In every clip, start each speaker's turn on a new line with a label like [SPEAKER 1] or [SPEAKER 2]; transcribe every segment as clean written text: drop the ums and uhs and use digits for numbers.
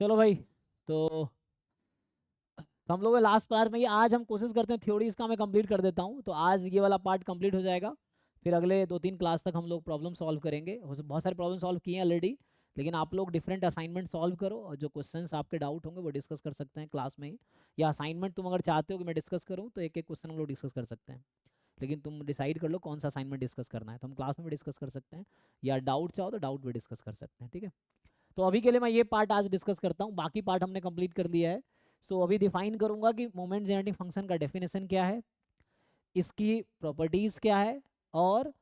[SPEAKER 1] चलो भाई, तो हम लोग लास्ट पार्ट में ये आज हम कोशिश करते हैं थ्योरी इसका मैं कंप्लीट कर देता हूँ, तो आज ये वाला पार्ट कंप्लीट हो जाएगा। फिर अगले 2-3 क्लास तक हम लोग प्रॉब्लम सॉल्व करेंगे। बहुत सारे प्रॉब्लम सॉल्व किए हैं ऑलरेडी, लेकिन आप लोग डिफरेंट असाइनमेंट सॉल्व करो और जो क्वेश्चंस आपके डाउट होंगे वो डिस्कस कर सकते हैं क्लास में ही। या असाइनमेंट तुम अगर चाहते हो कि मैं डिस्कस करूँ तो एक एक क्वेश्चन हम लोग डिस्कस कर सकते हैं, लेकिन तुम डिसाइड कर लो कौन सा असाइनमेंट डिस्कस करना है, तो हम क्लास में भी डिस्कस कर सकते हैं, या डाउट चाहो तो डाउट भी डिस्कस कर सकते हैं। ठीक है, तो अभी के लिए मैं ये पार्ट आज डिस्कस करता हूँ, बाकी पार्ट हमने कंप्लीट कर लिया है। सो अभी डिफाइन करूंगा कि मोमेंट जेनरेटिंग फंक्शन का डेफिनेशन क्या है, इसकी प्रॉपर्टीज क्या है, और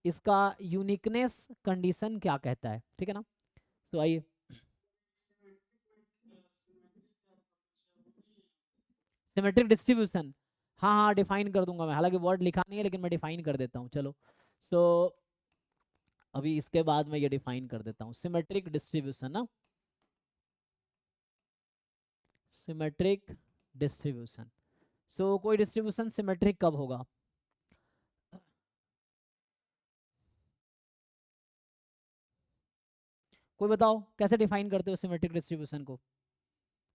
[SPEAKER 1] इसका यूनिकनेस कंडीशन क्या कहता है। ठीक है ना, तो आइए। सिमेट्रिक डिस्ट्रीब्यूशन, हाँ हाँ डिफाइन कर दूंगा मैं, हालांकि वर्ड लिखा नहीं है लेकिन मैं डिफाइन कर देता हूँ। चलो, सो अभी इसके बाद मैं ये डिफाइन कर देता हूँ सिमेट्रिक डिस्ट्रीब्यूशन ना। सिमेट्रिक डिस्ट्रीब्यूशन, सो कोई डिस्ट्रीब्यूशन सिमेट्रिक कब होगा? कोई बताओ कैसे डिफाइन करते हो सिमेट्रिक डिस्ट्रीब्यूशन को?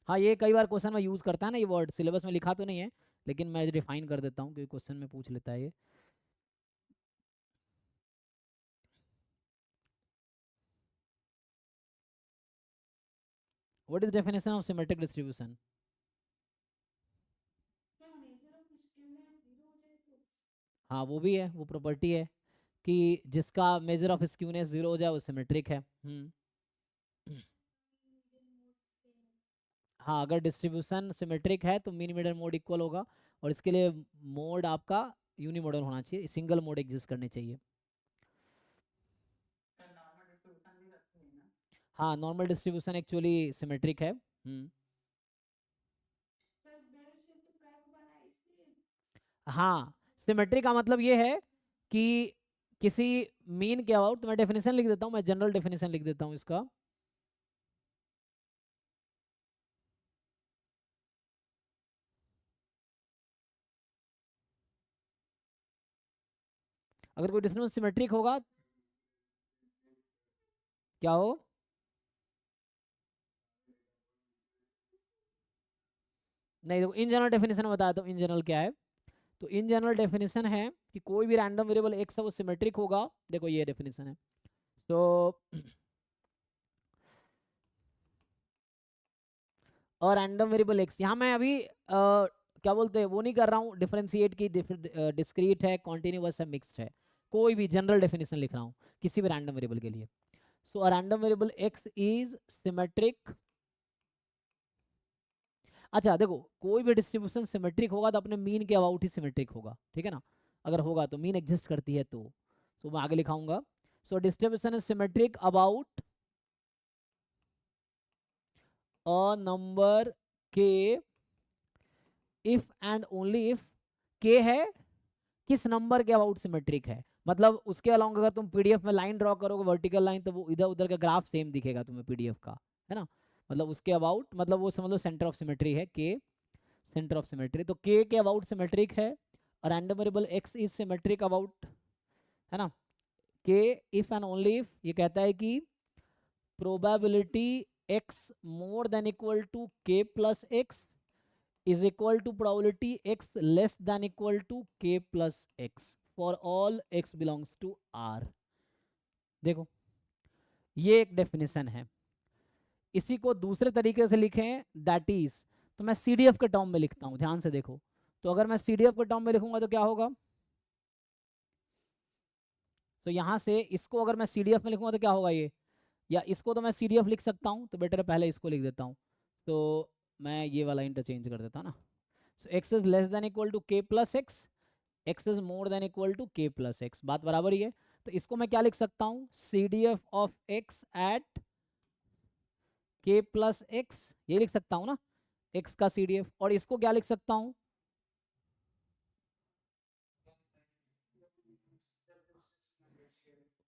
[SPEAKER 1] हाँ, ये कई बार क्वेश्चन में यूज करता है ना, ये वर्ड सिलेबस में लिखा तो नहीं है, लेकिन मैं डिफाइन कर देता हूँ क्योंकि क्वेश्चन में पूछ लेता है ये। What is definition of symmetric distribution? हाँ वो भी है, वो प्रॉपर्टी है कि जिसका मेजर ऑफ स्क्यूनेस जीरो हो जाए वो सिमेट्रिक है। हाँ, अगर डिस्ट्रीब्यूशन सिमेट्रिक है तो मीन मीडियन मोड इक्वल होगा, और इसके लिए मोड आपका यूनिमोडल होना चाहिए, सिंगल मोड एग्जिस्ट करनी चाहिए। हाँ, नॉर्मल डिस्ट्रीब्यूशन एक्चुअली सिमेट्रिक है। हाँ, सिमेट्री का मतलब ये है कि किसी मीन के अबाउट, तो मैं डेफिनेशन लिख देता हूँ, मैं जनरल डेफिनेशन लिख देता हूँ इसका। अगर कोई डिस्ट्रीब्यूशन सिमेट्रिक होगा, क्या हो? नहीं देखो, इन जनरल डेफिनेशन में बताया, तो इन जनरल क्या है, तो इन जनरल डेफिनेशन है कि कोई भी रैंडम वेरिएबल एक्स है वो सिमेट्रिक होगा। देखो ये डेफिनेशन है, तो और रैंडम वेरिएबल एक्स, यहाँ मैं अभी क्या बोलते हैं वो नहीं कर रहा हूँ डिफरेंशिएट की, डिस्क्रीट है, कॉन्टिन्यूअस है, मिक्स्ड है, कोई भी जनरल डेफिनेशन लिख रहा हूँ किसी भी रैंडम वेरिएबल के लिए। So a random variable X is symmetric. अच्छा देखो, कोई भी डिस्ट्रीब्यूशन सिमेट्रिक होगा तो अपने मीन के अबाउट ही सिमेट्रिक होगा, ठीक है ना, अगर होगा तो मीन एग्जिस्ट करती है तो। सो मैं आगे लिखाऊंगा, so distribution is symmetric about a number K if and only if K है किस नंबर के अबाउट सिमेट्रिक है, मतलब उसके अलावा अगर तुम पीडीएफ में लाइन ड्रॉ करोगे वर्टिकल लाइन, तो वो इधर उधर का ग्राफ सेम दिखेगा तुम्हें पीडीएफ का, है ना, मतलब उसके अबाउट, मतलब वो समझ लो सेंटर ऑफ सिमेट्री है के, सेंटर ऑफ सिमेट्री, तो के अबाउट सिमेट्रिक है, और random variable X is symmetric about, है ना, के इफ एंड ओनली इफ ये कहता है कि probability x more than equal to के plus X is equal to probability x less than equal to k plus x for all x belongs to R। देखो, ये एक डेफिनेशन है। इसी को दूसरे तरीके से लिखें, दैट इज, तो मैं सीडीएफ के टर्म में लिखता हूं, ध्यान से देखो, तो अगर मैं सीडीएफ के टर्म में लिखूंगा तो क्या होगा, तो यहां से इसको अगर मैं सीडीएफ में लिखूंगा तो क्या होगा ये, या इसको तो मैं सीडीएफ लिख सकता हूं, तो बेटर है पहले इसको लिख देता हूं, तो मैं ये वाला इंटरचेंज कर देता हूं ना। So X is less than equal to के plus X, X is more than equal to के प्लस एक्स, बात बराबर ही है, तो इसको मैं क्या लिख सकता हूँ, C D F of x at के प्लस एक्स, ये लिख सकता हूँ ना, एक्स का सी डी एफ, और इसको क्या लिख सकता हूँ,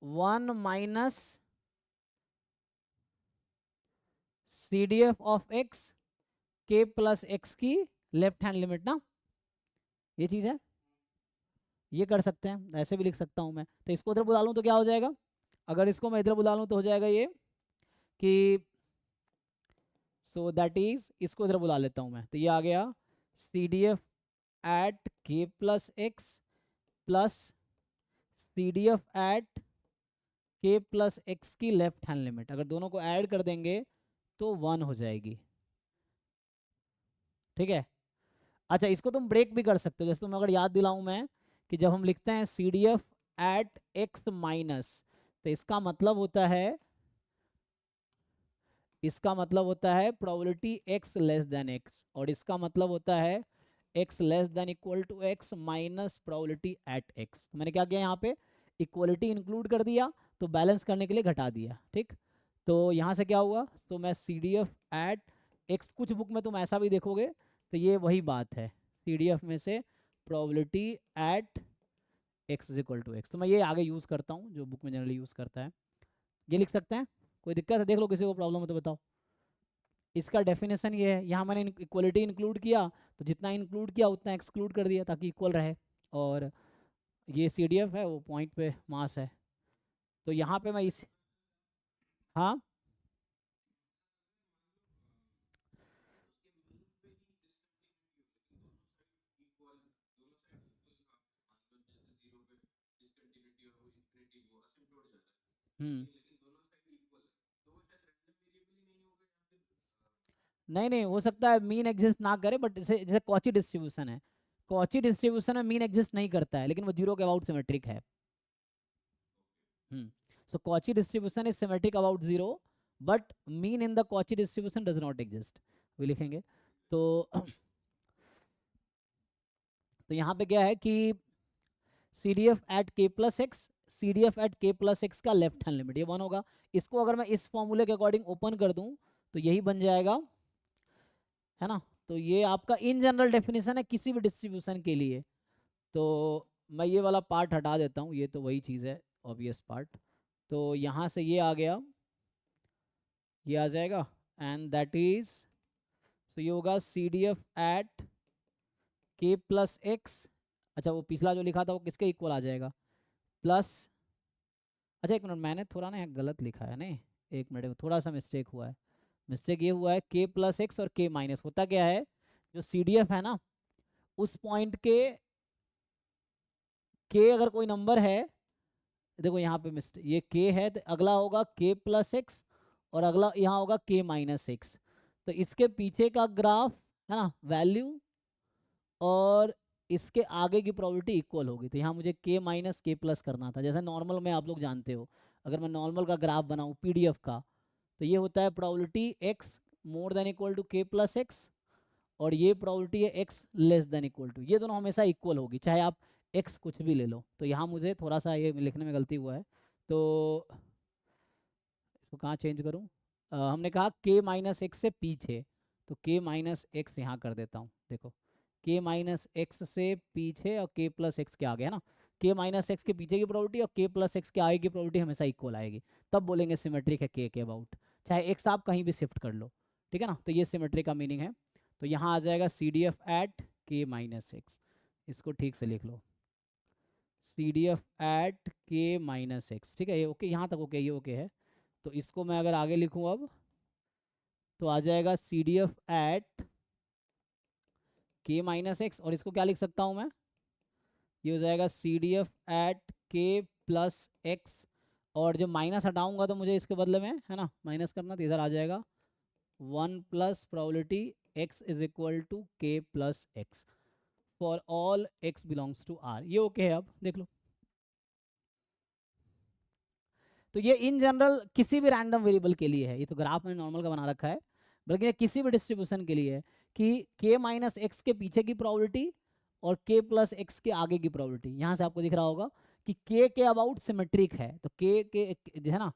[SPEAKER 1] one minus C D F of x k plus x की लेफ्ट हैंड लिमिट ना, ये चीज है, ये कर सकते हैं, ऐसे भी लिख सकता हूँ मैं, तो इसको उधर बुला लूँ तो क्या हो जाएगा, अगर इसको मैं इधर बुला लूँ तो हो जाएगा ये कि सो दैट इज, इसको इधर बुला लेता हूँ मैं, तो ये आ गया सी डी एफ एट के plus x plus C D F at के प्लस एक्स की लेफ्ट हैंड लिमिट, अगर दोनों को ऐड कर देंगे तो 1 हो जाएगी। ठीक है। अच्छा, इसको तुम ब्रेक भी कर सकते हो, जैसे तुम्हें अगर याद दिलाऊं मैं कि जब हम लिखते हैं C D F at x minus, तो इसका मतलब होता है probability x less than x, और इसका मतलब होता है x less than equal to x minus probability at x. तो मैंने क्या किया यहाँ पे, इक्वलिटी इंक्लूड कर दिया, तो बैलेंस करने के लिए घटा दिया। ठीक, तो यहाँ से क्या हुआ, तो मैं C D F at x, कुछ बुक में तुम ऐसा भी देखोगे, तो ये वही बात है, सी डी एफ में से probability at x is equal to x. तो मैं ये आगे यूज़ करता हूँ, जो बुक में जनरली यूज़ करता है, ये लिख सकते हैं। कोई दिक्कत है, देख लो, किसी को प्रॉब्लम हो तो बताओ। इसका डेफिनेशन ये है, यहाँ मैंने इक्वलिटी इंक्लूड किया, तो जितना इंक्लूड किया उतना एक्सक्लूड कर दिया ताकि इक्वल रहे, और ये सी डी एफ है, वो पॉइंट पे मास है, तो यहाँ पे मैं इस, हाँ हम्म, नहीं नहीं, हो सकता है मीन एग्जिस्ट ना करे, बट जैसे जैसे कॉची डिस्ट्रीब्यूशन है, कॉची डिस्ट्रीब्यूशन में मीन एग्जिस्ट नहीं करता है, लेकिन वो जीरो के अबाउट सिमेट्रिक है। So Cauchy distribution is symmetric about zero, but mean in the Cauchy distribution does not exist, वो लिखेंगे। तो तो यहाँ पे क्या है कि सी डी एफ एट के plus X, C D F at के प्लस एक्स का लेफ्ट हैंड लिमिट ये 1 होगा। इसको अगर मैं इस फॉर्मूले के अकॉर्डिंग ओपन कर दूं, तो यही बन जाएगा, है ना। तो ये आपका इन जनरल डेफिनेशन है किसी भी डिस्ट्रीब्यूशन के लिए। तो मैं ये वाला पार्ट हटा देता हूँ, ये तो वही चीज़ है, ऑब्वियस पार्ट। तो यहाँ से ये आ गया, ये आ जाएगा, एंड दैट इज, सो ये होगा सी डी एफ एट के प्लस एक्स। अच्छा, वो पिछला जो लिखा था वो किसके इक्वल आ जाएगा, प्लस, अच्छा एक मिनट, मैंने थोड़ा ना यहाँ गलत लिखा है, नहीं, एक मिनट, थोड़ा सा मिस्टेक हुआ है। मिस्टेक ये हुआ है, के प्लस एक्स और के माइनस, होता क्या है, जो सी डी एफ है ना, उस पॉइंट के अगर कोई नंबर है, देखो यहाँ पे मिस्टेक, ये के है, तो अगला होगा के प्लस एक्स, और अगला यहाँ होगा के माइनस एक्स। तो इसके पीछे का ग्राफ, है ना, वैल्यू और इसके आगे की प्रोबेबिलिटी इक्वल होगी, तो यहाँ मुझे के माइनस के प्लस करना था, जैसे नॉर्मल में आप लोग जानते हो, अगर मैं नॉर्मल का ग्राफ बनाऊँ पीडीएफ का, तो ये होता है probability x more than equal to के प्लस एक्स, और ये प्रोबेबिलिटी है x less than equal to, ये दोनों हमेशा इक्वल होगी, चाहे आप एक्स कुछ भी ले लो। तो यहाँ मुझे थोड़ा सा ये लिखने में गलती हुआ है, तो इसको कहाँ चेंज करूँ, हमने कहा के माइनस एक्स से पीछे, तो के माइनस एक्स यहाँ कर देता हूँ, देखो के माइनस एक्स से पीछे और के प्लस एक्स के आगे, है ना, के माइनस एक्स के पीछे की प्रोबेबिलिटी और के प्लस एक्स के आगे की प्रोबेबिलिटी हमेशा इक्वल आएगी, तब बोलेंगे सिमेट्रिक है के अबाउट, चाहे एक्स आप कहीं भी शिफ्ट कर लो। ठीक है ना, तो ये सिमेट्रिक का मीनिंग है। तो यहाँ आ जाएगा सी डी एफ एट के माइनस एक्स, इसको ठीक से लिख लो, सी डी एफ एट के माइनस एक्स, ठीक है, ये ओके, यहाँ तक ओके, ये ओके है। तो इसको मैं अगर आगे लिखूँ अब, तो आ जाएगा सी डी एफ एट के माइनस एक्स, और इसको क्या लिख सकता हूँ मैं, ये हो जाएगा सी डी एफ एट के प्लस एक्स, और जो माइनस हटाऊंगा तो मुझे इसके बदले में, है ना, माइनस करना, तो इधर आ जाएगा 1 plus probability X is equal to के plus X for all x belongs to R. ये ओके है, अब देख लो। तो ये इन जनरल किसी भी रैंडम वेरिएबल के लिए है, ये तो ग्राफ में नॉर्मल का बना रखा है, बल्कि ये किसी भी डिस्ट्रीब्यूशन के लिए है कि के माइनस एक्स के पीछे की प्रोबेबिलिटी और के प्लस एक्स के आगे की प्रोबेबिलिटी, यहाँ से आपको दिख रहा होगा कि के अबाउट सिमेट्रिक है, तो के जो है ना,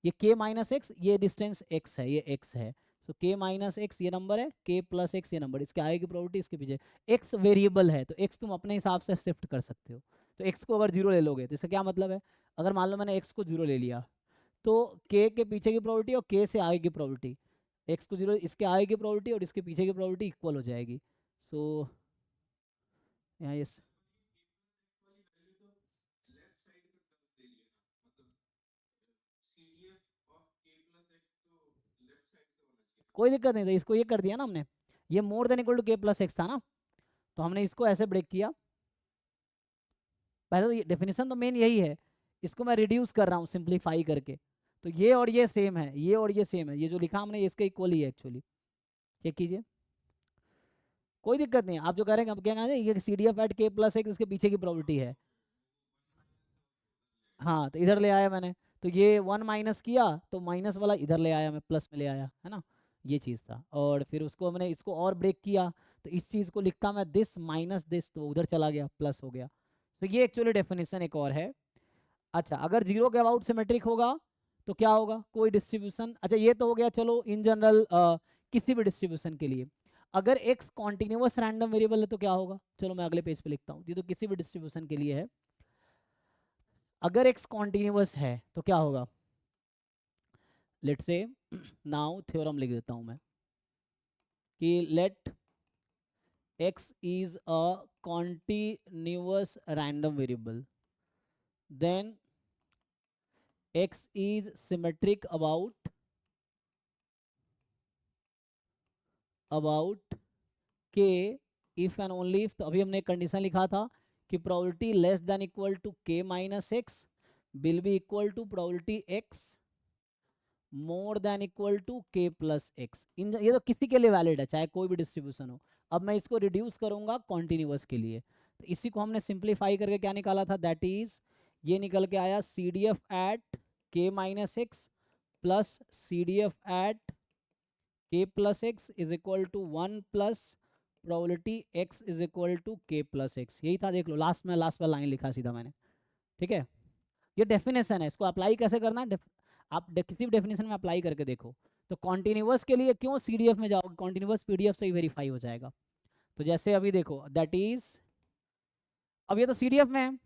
[SPEAKER 1] ये के माइनस एक्स, ये डिस्टेंस एक्स है, ये एक्स है, सो के माइनस एक्स ये नंबर है, के प्लस एक्स ये नंबर, इसके आगे की प्रोबेबिलिटी इसके पीछे, एक्स वेरिएबल है, तो एक्स तुम अपने हिसाब से शिफ्ट कर सकते हो। तो एक्स को अगर जीरो ले लोगे तो इसका क्या मतलब है, अगर मान लो मैंने एक्स को जीरो ले लिया, तो के पीछे की प्रोबेबिलिटी और के से आगे की प्रोबेबिलिटी, एक्स को जीरो, इसके आगे की प्रोबेबिलिटी और इसके पीछे की प्रोबेबिलिटी इक्वल हो जाएगी। सो यहाँ ये कोई दिक्कत नहीं, तो इसको ये कर दिया ना हमने, ये मोर देन इक्वल टू के प्लस एक्स था ना, तो हमने इसको ऐसे ब्रेक किया। पहले तो ये डेफिनेशन तो मेन यही है, इसको मैं रिड्यूस कर रहा हूँ सिंप्लीफाई करके, तो ये और ये सेम है, ये और ये सेम है, ये जो लिखा हमने इसके इक्वल ही है एक्चुअली। चेक कीजिए, कोई दिक्कत नहीं। आप जो कह रहे हैं अब क्या कहना है, ये सी डी एफ एट के प्लस एक्स इसके पीछे की प्रॉपर्टी है। हाँ, तो इधर ले आया मैंने, तो ये 1 माइनस किया तो माइनस वाला इधर ले आया, मैं प्लस में ले आया, है ना, ये चीज़ था। और फिर उसको हमने इसको और ब्रेक किया, तो इस चीज़ को लिखता मैं दिस माइनस दिस, तो उधर चला गया, प्लस हो गया। तो ये एक्चुअली डेफिनेशन एक और है। अच्छा, अगर जीरो के अबाउट सिमेट्रिक होगा तो क्या होगा, कोई डिस्ट्रीब्यूशन, अच्छा ये तो हो गया चलो इन जनरल किसी भी डिस्ट्रीब्यूशन के लिए। अगर एक्स कॉन्टिन्यूस रैंडम वेरिएबल है तो क्या होगा, चलो मैं अगले पेज पे लिखता हूँ, ये तो किसी भी डिस्ट्रीब्यूशन के लिए है। अगर एक्स कॉन्टिन्यूस है तो क्या होगा, लेट्स से नाउ थ्योरम लिख देता हूँ मैं कि late x is a continuous random variable, then x is symmetric about k if and only if, तो अभी हमने कंडीशन लिखा था कि probability less than equal to k minus X will be equal to probability x more than equal to k plus X. इन ये तो किसी के लिए वैलिड है, चाहे कोई भी डिस्ट्रीब्यूशन हो। अब मैं इसको रिड्यूस करूंगा कॉन्टिन्यूस के लिए, तो इसी को हमने सिंप्लीफाई करके क्या निकाला था, दैट इज ये निकल के आया सी डी एफ एट के minus x plus C D F at के plus X is equal to 1 plus probability x is equal to के प्लस एक्स। यही था, देख लो लास्ट में, लास्ट पर लाइन लिखा सीधा मैंने, ठीक है। ये डेफिनेशन है, इसको अप्लाई कैसे करना है, आप किसी भी डेफिनेशन में अप्लाई करके देखो। तो कॉन्टिन्यूस के लिए क्यों सीडीएफ में जाओगे, कॉन्टिन्यूस पीडीएफ से ही वेरीफाई हो जाएगा। तो जैसे अभी देखो दैट इज, अब ये तो सीडीएफ में है।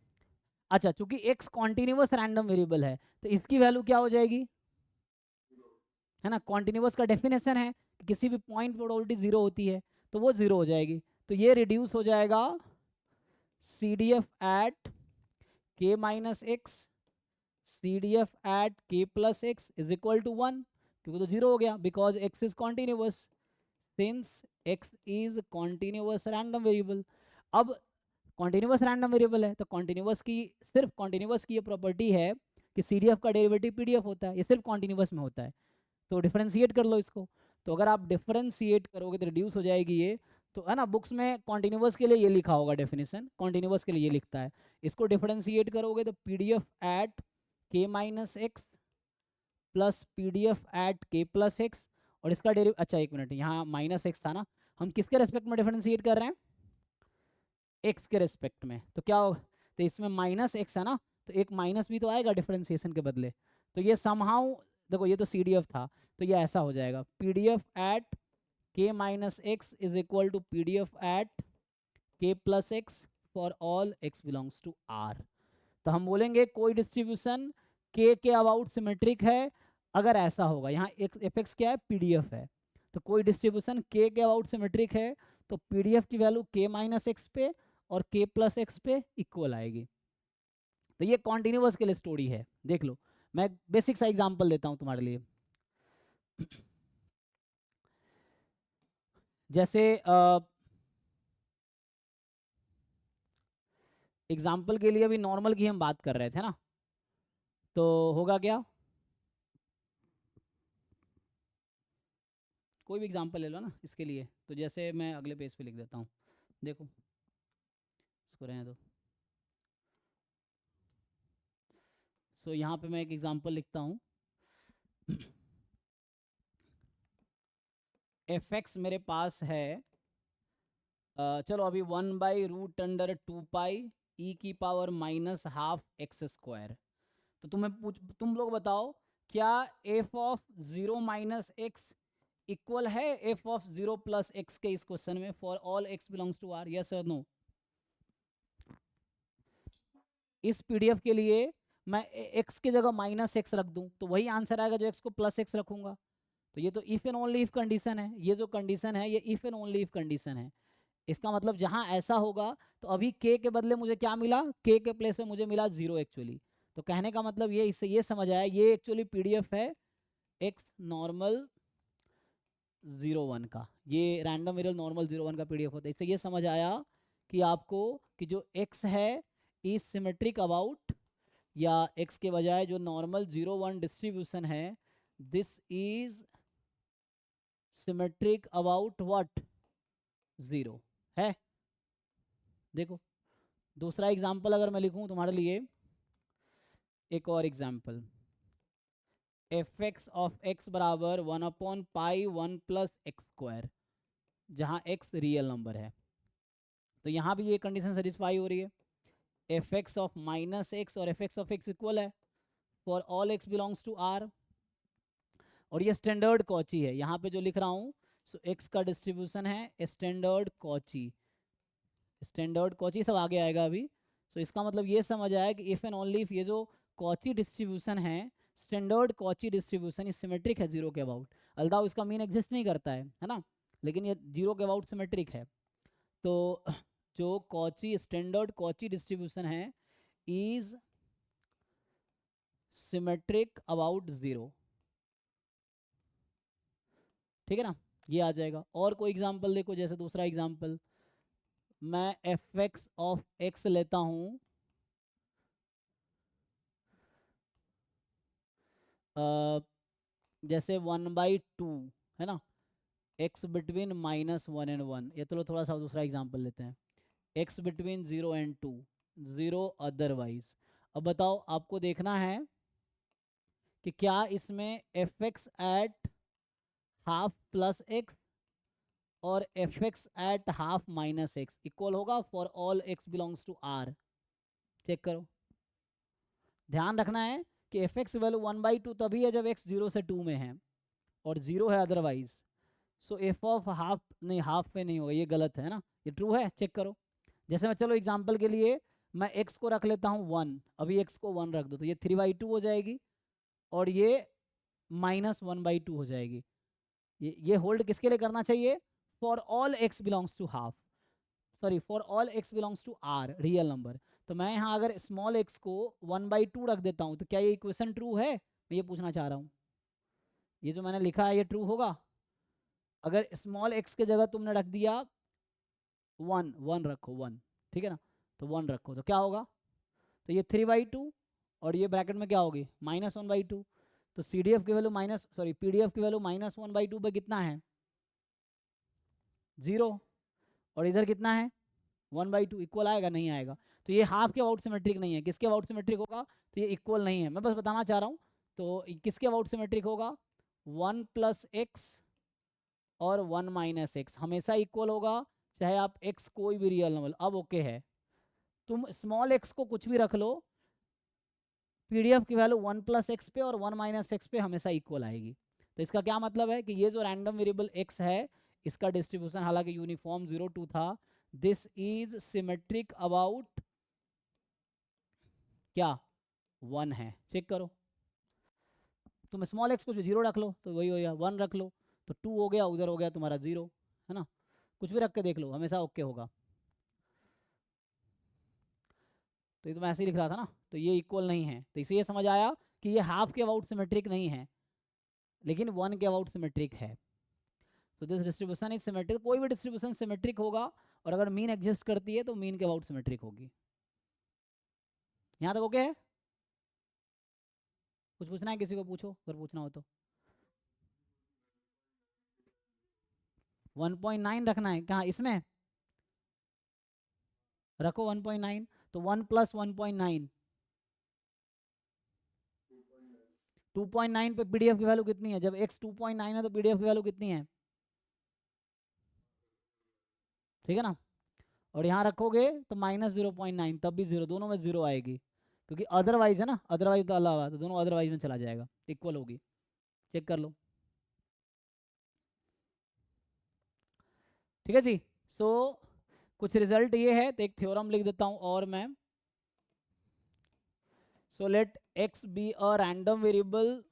[SPEAKER 1] अच्छा, चूंकि एक्स कॉन्टिन्यूस रैंडम वेरिएबल है तो इसकी वैल्यू क्या हो जाएगी, है ना, कॉन्टिन्यूस का डेफिनेशन है कि किसी भी पॉइंट पर प्रोबेबिलिटी जीरो होती है, तो वो जीरो हो जाएगी। तो ये रिड्यूस हो जाएगा सी डी एफ एट के minus X C D F at के plus X is equal to 1, क्योंकि तो जीरो हो गया because X is continuous, since X is continuous random variable. अब कॉन्टिन्यूस रैंडम वेरिएबल है तो कॉन्टिन्यूस की, सिर्फ कॉन्टिन्यूस की ये प्रॉपर्टी है कि सी डी एफ का डेरिवेटिव पी डी एफ होता है, ये सिर्फ कॉन्टिन्यूस में होता है। तो डिफरेंशिएट कर लो इसको, तो अगर आप डिफरेंशिएट करोगे तो रिड्यूस हो जाएगी ये, तो है ना, बुक्स में कॉन्टिन्यूस के लिए ये लिखा होगा डेफिनेशन, कॉन्टिन्यूस के लिए ये लिखता है। इसको डिफरेंशिएट करोगे तो पी डी एफ एट के minus x plus P D F at के प्लस एक्स, और इसका डेरिव, अच्छा एक मिनट, यहाँ माइनस एक्स था ना, हम किसके रेस्पेक्ट में डिफरेंशिएट कर रहे हैं, एक्स के रेस्पेक्ट में, तो क्या होगा, तो इसमें माइनस एक्स है ना, तो एक माइनस भी तो आएगा डिफरेंशिएशन के बदले। तो ये समहाउ, देखो ये तो सी डी एफ था, तो ये ऐसा हो जाएगा पी डी एफ एट के minus X is equal to P D F at के plus X for all x belongs to R. तो हम बोलेंगे कोई डिस्ट्रीब्यूशन के अबाउट सिमेट्रिक है अगर ऐसा होगा, यहाँ एफ एक्स क्या है, पीडीएफ है, तो कोई डिस्ट्रीब्यूशन के अबाउट सिमेट्रिक है तो पीडीएफ की वैल्यू के माइनस एक्स पे और के प्लस एक्स पे इक्वल आएगी। तो ये कॉन्टिन्यूस के लिए स्टोरी है, देख लो। मैं बेसिक सा एग्जांपल देता हूँ तुम्हारे लिए। जैसे एग्जाम्पल के लिए अभी नॉर्मल की हम बात कर रहे थे ना, तो होगा क्या, कोई भी एग्जांपल ले लो ना इसके लिए, तो जैसे मैं अगले पेज पे लिख देता हूँ, देखो इसको रहने दो। सो यहाँ पे मैं एक एग्जांपल लिखता हूँ, एफ एक्स मेरे पास है, चलो अभी 1/√2 पाई ई की power minus half x square. तो तुम लोग बताओ, क्या f of 0 minus x equal है एफ ऑफ 0 प्लस एक्स के इस क्वेश्चन में for all x belongs to R, yes और नो। इस पीडीएफ के लिए मैं एक्स की जगह माइनस एक्स रख दूं तो वही आंसर आएगा जो एक्स को प्लस एक्स रखूंगा। तो ये तो if and only if condition है, ये जो कंडीशन है ये if and only if condition है। इसका मतलब जहां ऐसा होगा तो अभी के बदले मुझे क्या मिला, के प्लेस में मुझे मिला 0 एक्चुअली। तो कहने का मतलब ये, इससे ये समझ आया, ये एक्चुअली पीडीएफ है एक्स नॉर्मल 01 का, ये रैंडम वेरिएबल नॉर्मल 01 का पीडीएफ होता है। इससे ये समझ आया कि आपको कि जो x है इज सिमेट्रिक अबाउट, या x के बजाय जो नॉर्मल 01 डिस्ट्रीब्यूशन है, this is symmetric about what, 0 है। देखो दूसरा एग्जाम्पल अगर मैं लिखूं तुम्हारे लिए, एक और example, F X of x बराबर 1/π1 + x², जहां x रियल नंबर है। तो यहाँ भी ये कंडीशन सेटिस्फाई हो रही है, एफ एक्स ऑफ -x और F X of x equal है for all x belongs to r। और ये स्टैंडर्ड कॉची है, यहाँ पे जो लिख रहा हूँ, सो x का डिस्ट्रीब्यूशन है स्टैंडर्ड कॉची, स्टैंडर्ड कॉची सब आगे आएगा अभी। सो इसका मतलब ये समझ आया कि इफ एंड ओनली इफ ये जो कॉची डिस्ट्रीब्यूशन है, स्टैंडर्ड कॉची डिस्ट्रीब्यूशन, ये सिमेट्रिक है 0 के अबाउट, अल्दाउ इसका मीन एग्जिस्ट नहीं करता है ना, लेकिन ये 0 के अबाउट सिमेट्रिक है। तो जो कॉची स्टैंडर्ड कॉची डिस्ट्रीब्यूशन है इज सिमेट्रिक अबाउट 0, ठीक है ना, ये आ जाएगा। और कोई एग्जांपल देखो, जैसे दूसरा एग्जांपल, मैं एफ एक्स ऑफ एक्स लेता हूं जैसे 1/2 है ना, x बिटवीन -1 एंड 1, ये तो थोड़ा सा दूसरा एग्जांपल लेते हैं, x बिटवीन 0 एंड 2, 0 अदरवाइज। अब बताओ आपको देखना है कि क्या इसमें F X at half plus x और F X at half minus x equal होगा for all x belongs to r। Check करो, ध्यान रखना है कि एफ एक्स वैल्यू 1/2 तभी है जब x 0 से 2 में है और 0 है otherwise. So F of half, नहीं हाफ पे नहीं होगा, ये गलत है ना, ये ट्रू है, चेक करो। जैसे मैं चलो एग्जांपल के लिए मैं x को रख लेता हूँ 1, अभी x को 1 रख दो तो ये 3/2 हो जाएगी और ये -1/2 हो जाएगी। ये होल्ड किसके लिए करना चाहिए, for all x belongs to half, sorry for all x belongs to r real number. तो मैं यहाँ अगर स्मॉल x को 1/2 रख देता हूँ तो क्या ये इक्वेशन ट्रू है, मैं ये पूछना चाह रहा हूँ। ये जो मैंने लिखा है ये ट्रू होगा, अगर स्मॉल x के जगह तुमने रख दिया 1, 1 रखो 1, ठीक है ना, तो 1 रखो तो क्या होगा, तो ये 3/2 और ये ब्रैकेट में क्या होगी -1/2। तो सी डी एफ की वैल्यू पी डी एफ की वैल्यू -1/2 पे कितना है 0, और इधर कितना है 1/2, इक्वल आएगा नहीं आएगा। तो ये हाफ के अबाउट सिमेट्रिक नहीं है, किसके अबाउट सिमेट्रिक होगा, तो ये इक्वल नहीं है, मैं बस बताना चाह रहा हूँ। तो किसके अबाउट सिमेट्रिक होगा, 1 + x और 1 - x हमेशा इक्वल होगा, चाहे आप x कोई भी रियल नंबर। अब ओके है, तुम स्मॉल x को कुछ भी रख लो, पीडीएफ की वैल्यू 1 + x पे और 1 - x पे हमेशा इक्वल आएगी। तो इसका क्या मतलब है कि ये जो रैंडम वेरिएबल x है इसका डिस्ट्रीब्यूशन हालांकि यूनिफॉर्म 0 2 था, दिस इज सिमेट्रिक अबाउट क्या 1 है। चेक करो, तुम स्मॉल x कुछ भी 0 रख लो तो वही हो गया, 1 रख लो तो 2 हो गया, उधर हो गया तुम्हारा 0, है ना, कुछ भी रख के देख लो हमेशा ओके होगा। तो ये तो मैं ऐसे ही लिख रहा था ना, तो ये इक्वल नहीं है, तो इसे ये समझ आया कि ये हाफ के अबाउट सिमेट्रिक नहीं है लेकिन 1 के अबाउट सिमेट्रिक है। तो दिस डिस्ट्रीब्यूशन इज सिमेट्रिक, कोई भी डिस्ट्रीब्यूशन सिमेट्रिक होगा और अगर मीन एग्जिस्ट करती है तो मीन के अबाउट सिमेट्रिक होगी। यहाँ तक ओके है, कुछ पूछना है किसी को पूछो अगर पूछना हो तो। 1.9 रखना है कहाँ, इसमें रखो 1.9, तो 1 + 1.9 2.9 पे पीडीएफ की वैल्यू कितनी है, जब x 2.9 है तो पीडीएफ की वैल्यू कितनी है, ठीक है ना, और यहाँ रखोगे तो -0.9 तब भी 0, दोनों में 0 आएगी क्योंकि अदरवाइज है ना, अदरवाइज तो अलावा, तो दोनों अदरवाइज में चला जाएगा, इक्वल होगी। चेक कर लो, ठीक है जी। सो कुछ रिजल्ट ये है, तो एक थ्योरम लिख देता हूँ और मैं, so let x be a random variable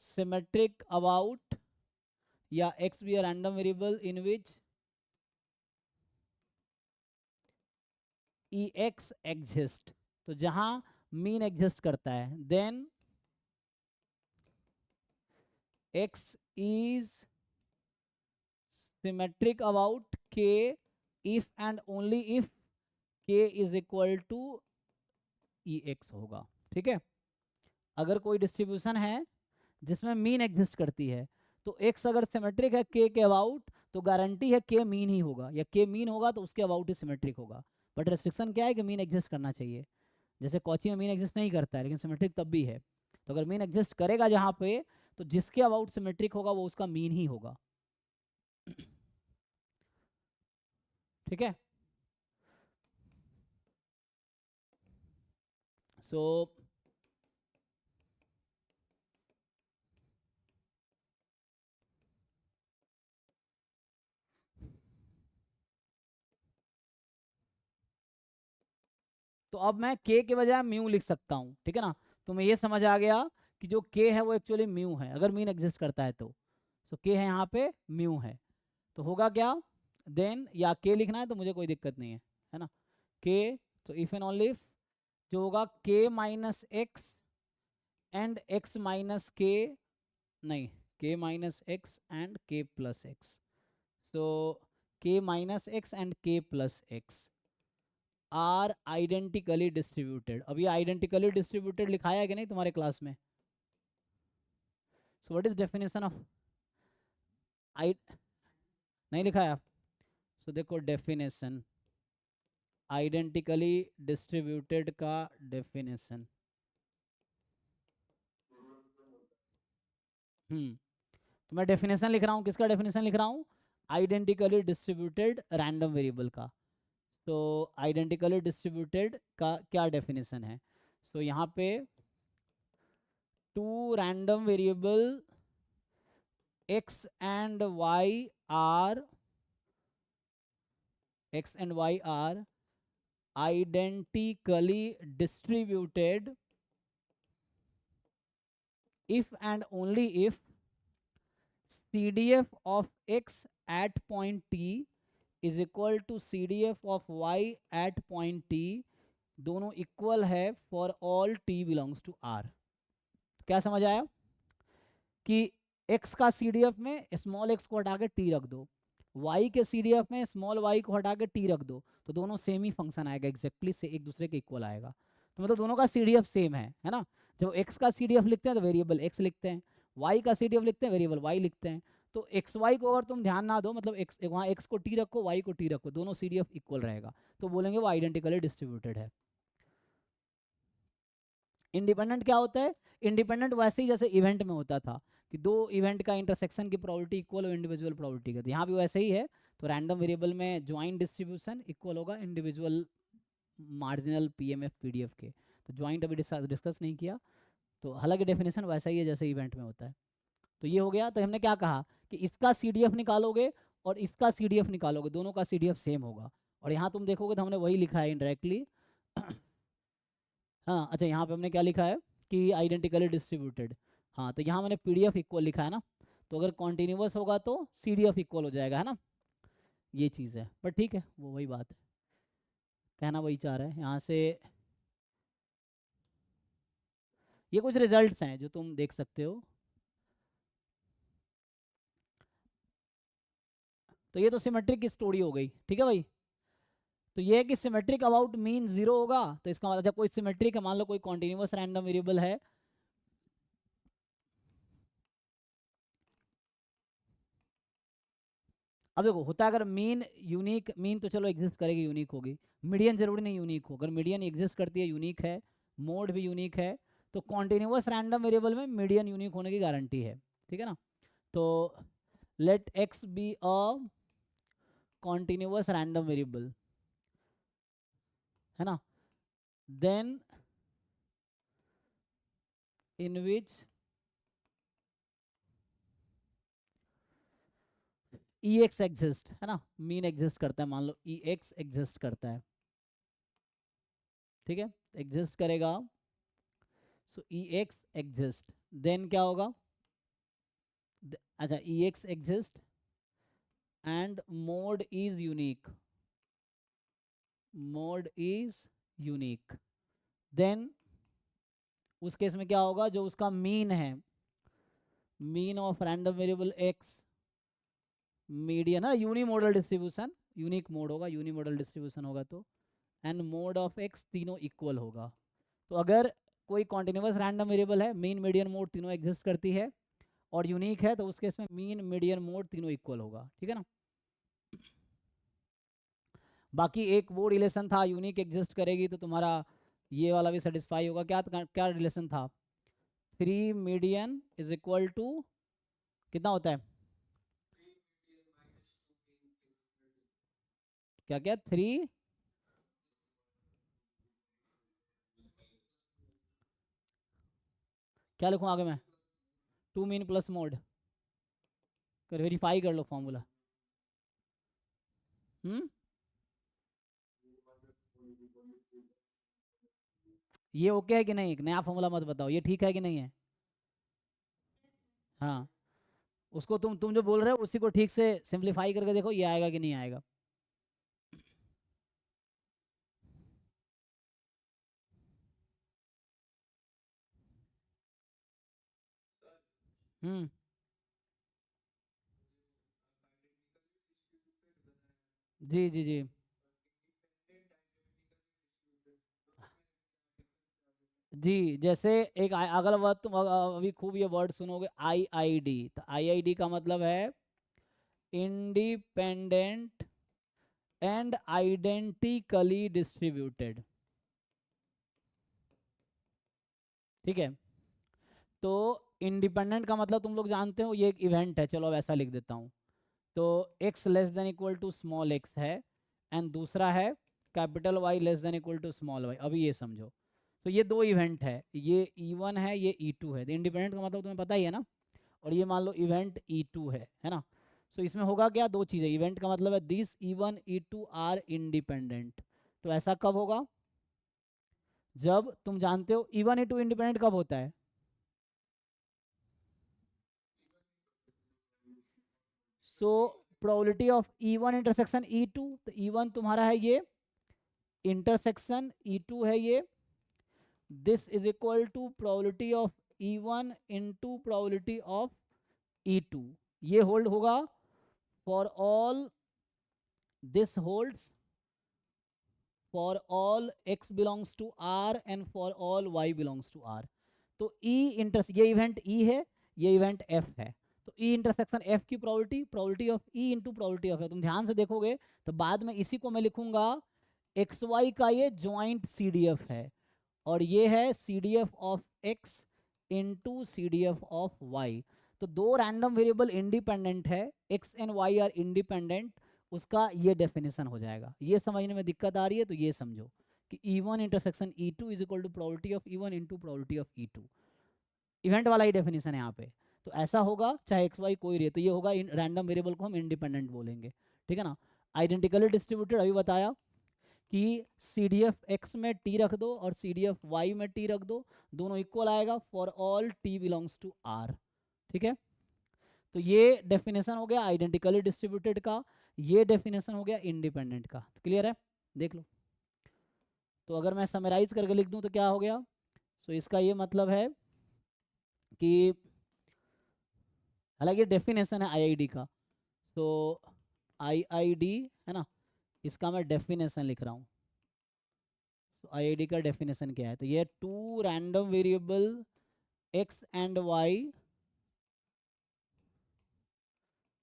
[SPEAKER 1] symmetric about, या x be a random variable in which E x exist, तो जहां मीन एग्जिस्ट करता है, then x is symmetric about k if and only if k is equal to ex होगा। ठीक है, अगर कोई डिस्ट्रीब्यूशन है जिसमें मीन एग्जिस्ट करती है तो x अगर सिमेट्रिक है k के अबाउट तो गारंटी है k मीन ही होगा, या k मीन होगा तो उसके अबाउट ही सिमेट्रिक होगा। बट रेस्ट्रिक्शन क्या है कि मीन एग्जिस्ट करना चाहिए। जैसे कॉची में मीन एग्जिस्ट नहीं करता है लेकिन सिमेट्रिक तब भी है। तो अगर मीन एग्जिस्ट करेगा जहाँ पे तो जिसके अबाउट सिमेट्रिक होगा वो उसका मीन ही होगा। ठीक है, सो तो अब मैं k के बजाय म्यू लिख सकता हूँ। ठीक है ना, तो मैं ये समझ आ गया कि जो k है वो एक्चुअली म्यू है अगर मीन एग्जिस्ट करता है तो। सो k है यहाँ पे म्यू है, तो होगा क्या देन, या k लिखना है तो मुझे कोई दिक्कत नहीं है ना। k, तो इफ एंड ओनली इफ जो होगा k minus x and x minus k, नहीं k minus x and k plus x. So k minus x and k plus x are identically distributed. अब ये आइडेंटिकली डिस्ट्रीब्यूटेड लिखाया है कि नहीं तुम्हारे क्लास में? So what is definition of I, नहीं लिखाया? सो देखो डेफिनेशन आइडेंटिकली डिस्ट्रीब्यूटेड का डेफिनेशन। तो मैं डेफिनेशन लिख रहा हूँ, किसका डेफिनेशन लिख रहा हूँ? आइडेंटिकली डिस्ट्रीब्यूटेड रैंडम वेरिएबल का। तो आइडेंटिकली डिस्ट्रीब्यूटेड का क्या डेफिनेशन है? सो यहाँ पे two random variable x and y are identically distributed if and only if CDF of x at point t is equal to CDF of y at point t, दोनों equal है for all t belongs to r। क्या समझ आया कि x का CDF में small x को हटा के t रख दो, y के CDF में स्मॉल y को हटा के t रख दो, तो दोनों सेम ही फंक्शन आएगा, एग्जैक्टली से एक दूसरे के इक्वल आएगा। तो मतलब दोनों का CDF सेम है ना। जब x का CDF लिखते हैं तो वेरिएबल x लिखते हैं, y का CDF लिखते हैं वेरिएबल y लिखते हैं। तो एक्स वाई को अगर तुम ध्यान ना दो, मतलब x वहाँ x को t रखो y को t रखो, दोनों CDF इक्वल रहेगा, तो बोलेंगे वो आइडेंटिकली डिस्ट्रीब्यूटेड है। इंडिपेंडेंट क्या होता है? इंडिपेंडेंट वैसे ही जैसे इवेंट में होता था कि दो इवेंट का इंटरसेक्शन की प्रोबेबिलिटी इक्वल हो इंडिविजुअल प्रोबेबिलिटी का, तो यहाँ भी वैसे ही है। तो रैंडम वेरिएबल में ज्वाइंट डिस्ट्रीब्यूशन इक्वल होगा इंडिविजुअल मार्जिनल पीएमएफ पीडीएफ के। तो ज्वाइंट अभी डिस्कस नहीं किया, तो हालांकि डेफिनेशन वैसा ही है जैसे इवेंट में होता है। तो ये हो गया। तो हमने क्या कहा कि इसका CDF निकालोगे और इसका CDF निकालोगे, दोनों का CDF सेम होगा। और यहाँ तुम देखोगे तो हमने वही लिखा है इनडायरेक्टली। हाँ अच्छा, यहाँ पे हमने क्या लिखा है कि आइडेंटिकली डिस्ट्रीब्यूटेड। हाँ तो यहाँ मैंने PDF इक्वल लिखा है ना, तो अगर कॉन्टिन्यूअस होगा तो CDF इक्वल हो जाएगा, है ना। ये चीज़ है, पर ठीक है वो वही बात है, कहना वही चाह रहा है यहाँ से। ये कुछ रिजल्ट्स हैं जो तुम देख सकते हो। तो ये तो सिमेट्रिक की स्टोरी हो गई, ठीक है भाई। तो ये है कि सिमेट्रिक अबाउट मीन 0 होगा, तो इसका मतलब जब कोई सिमेट्रिक है, मान लो कोई कॉन्टिन्यूअस रैंडम वेरिएबल है, अब देखो होता है अगर मीन यूनिक, मीन तो चलो एग्जिस्ट करेगी यूनिक होगी, मीडियन जरूरी नहीं यूनिक हो। अगर मीडियन एग्जिस्ट करती है यूनिक है, मोड भी यूनिक है, तो कॉन्टिन्यूअस रैंडम वेरिएबल में मीडियन यूनिक होने की गारंटी है, ठीक है ना। तो let x be a continuous random variable, है ना, then in which E x exist, है ना, मीन एग्जिस्ट करता है, मान लो ई एक्स एग्जिस्ट करता है, ठीक है, एग्जिस्ट करेगा। So E x exist, then क्या होगा, अच्छा E x exist and mode is unique, mode is unique, then उस केस में क्या होगा, जो उसका मीन है mean of random variable X, median है यूनिमोडल डिस्ट्रीब्यूशन, यूनिक मोड होगा, यूनिमोडल डिस्ट्रीब्यूशन होगा तो, एंड मोड ऑफ एक्स तीनों इक्वल होगा। तो अगर कोई कॉन्टिन्यूस रैंडम वेरिएबल है, मीन मीडियन मोड तीनों एग्जिस्ट करती है और यूनिक है, तो उस केस में मीन मीडियन मोड तीनों इक्वल होगा, ठीक है ना। बाकी एक वो रिलेशन था, यूनिक एग्जिस्ट करेगी तो तुम्हारा ये वाला भी सेटिस्फाई होगा। क्या क्या रिलेशन था? 3 मीडियन इज इक्वल टू कितना होता है? क्या क्या 3, क्या लिखूँ आगे मैं? 2 मीन प्लस मोड, कर वेरीफाई कर लो फॉर्मूला। ये ओके है कि नहीं? एक नया फॉर्मूला मत बताओ, ये ठीक है कि नहीं है? हाँ, उसको तुम जो बोल रहे हो उसी को ठीक से सिंप्लीफाई करके देखो, ये आएगा कि नहीं आएगा। हम्म जी जी जी जी, जैसे एक अगला वर्ड तुम अभी खूब ये वर्ड सुनोगे, IID। तो IID का मतलब है इंडिपेंडेंट एंड आइडेंटिकली डिस्ट्रीब्यूटेड, ठीक है। तो इंडिपेंडेंट का मतलब तुम लोग जानते हो, ये एक इवेंट है, चलो अब ऐसा लिख देता हूँ। तो x less than equal to small x है, एंड दूसरा है capital Y less than equal to small y। अभी ये समझो, तो ये दो इवेंट है, ये E1 है, ये E2 है। तो इंडिपेंडेंट का मतलब तुम्हें पता ही है ना, और ये मान लो इवेंट E2 है ना। सो इसमें होगा क्या, दो चीज़ें। इवेंट का मतलब है this E1 E2 are independent. तो ऐसा कब होगा? जब तुम जानते हो E1 E2 इंडिपेंडेंट कब होता है? So probability of E1 intersection E2, तो E1 तुम्हारा है ये, इंटरसेक्शन E2 है ये, this is equal to probability of E1 into probability of E2। ये होल्ड होगा for all, this holds for all x belongs to R and for all y belongs to R। तो E inter, ये event E है, ये event F है। तो E intersection F की probability, probability of E into probability of है। तुम ध्यान से देखोगे तो बाद में इसी को मैं लिखूंगा XY का ये ज्वाइंट CDF है, और ये है CDF of x into CDF of y। तो दो रैंडम वेरिएबल इंडिपेंडेंट है, x and y are independent, उसका ये डेफिनेशन हो जाएगा। ये समझने में दिक्कत आ रही है तो ये समझो कि E1 intersection E2 is equal to probability of E1 into probability of E2। Event वाला ही डेफिनेशन है यहाँ पे। तो ऐसा होगा चाहे एक्स वाई कोई रहे, तो ये होगा रैंडम वेरिएबल को हम इंडिपेंडेंट बोलेंगे, ठीक है ना। आइडेंटिकली डिस्ट्रीब्यूटेड अभी बताया कि CDF x में t रख दो और CDF y में t रख दो, दोनों इक्वल आएगा for all t belongs to r, ठीक है। तो ये डेफिनेशन हो गया आइडेंटिकली डिस्ट्रीब्यूटेड का, ये डेफिनेशन हो गया इंडिपेंडेंट का। तो क्लियर है, देख लो। तो अगर मैं समराइज करके लिख दूं तो क्या हो गया? सो इसका ये मतलब है कि, हालांकि डेफिनेशन है IID का, तो IID है ना, इसका मैं डेफिनेशन लिख रहा हूँ। तो IID का डेफिनेशन क्या है? तो ये two random variable x and y,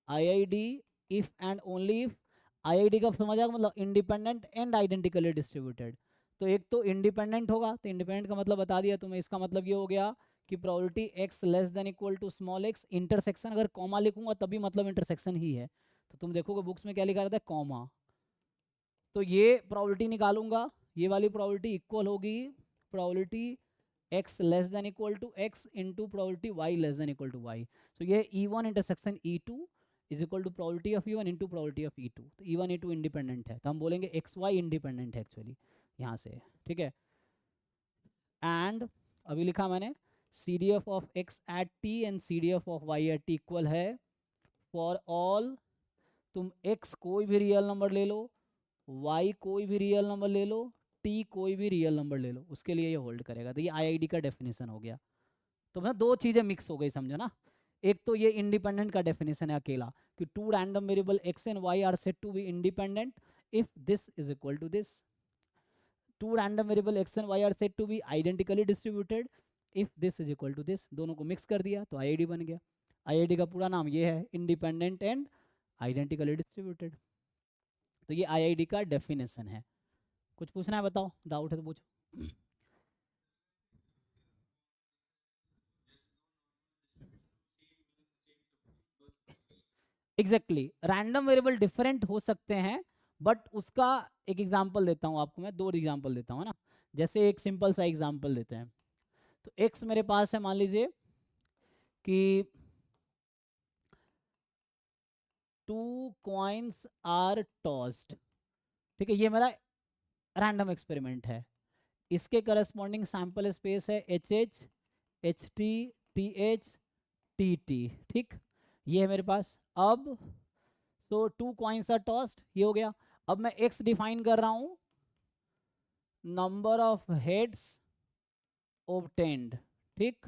[SPEAKER 1] IID if and only if. IID का समझ आएगा, मतलब इंडिपेंडेंट एंड आइडेंटिकली डिस्ट्रीब्यूटेड। तो एक तो इंडिपेंडेंट होगा, तो इंडिपेंडेंट का मतलब बता दिया तुम्हें, इसका मतलब ये हो गया कि probability x less than equal to small x, intersection अगर कॉमा लिखूंगा तभी मतलब इंटरसेक्शन ही है। तो तुम देखोगे बुक्स में क्या लिखा रहता है, कॉमा। तो ये प्रोबेबिलिटी निकालूंगा, ये वाली प्रोबेबिलिटी इक्वल होगी probability x less than equal to x into probability y less than equal to y। तो ये E1 intersection E2 is equal to probability of E1 into probability of E2। तो E1 E2 independent है, तो हम बोलेंगे XY independent है actually, यहाँ से, ठीक है। एंड अभी लिखा मैंने CDF of x at t and CDF of y at t equal है फॉर ऑल, तुम x कोई भी रियल नंबर ले लो, y कोई भी रियल नंबर ले लो, t कोई भी रियल नंबर ले लो, उसके लिए ये होल्ड करेगा। तो ये IID का डेफिनेशन हो गया। तो मतलब दो चीज़ें मिक्स हो गई, समझो ना। एक तो ये इंडिपेंडेंट का डेफिनेशन है अकेला कि two random variable x and y are said to be independent if this is equal to this. Two random variable x and y are said to be identically distributed if this is equal to this. दोनों को mix कर दिया तो IID बन गया. IID का पूरा नाम ये है, इंडिपेंडेंट एंड आइडेंटिकली डिस्ट्रीब्यूटेड. तो ये IID का डेफिनेशन है. कुछ पूछना है बताओ, डाउट है तो पूछो. एग्जैक्टली रैंडम वेरिएबल डिफरेंट हो सकते हैं, बट उसका एक एग्जांपल देता हूँ आपको मैं, दो एग्जांपल देता हूँ ना. जैसे एक सिंपल सा एग्जांपल देते हैं. तो x मेरे पास है, मान लीजिए कि 2 कॉइन्स आर टॉस्ड. ठीक है, ये मेरा रैंडम एक्सपेरिमेंट है. इसके करस्पॉन्डिंग सैंपल स्पेस है HH HT TH TT. ठीक, ये है मेरे पास. अब तो 2 कॉइन्स आर टॉस्ड, ये हो गया. अब मैं x डिफाइन कर रहा हूं नंबर ऑफ हेड्स ऑब्टेन्ड. ठीक,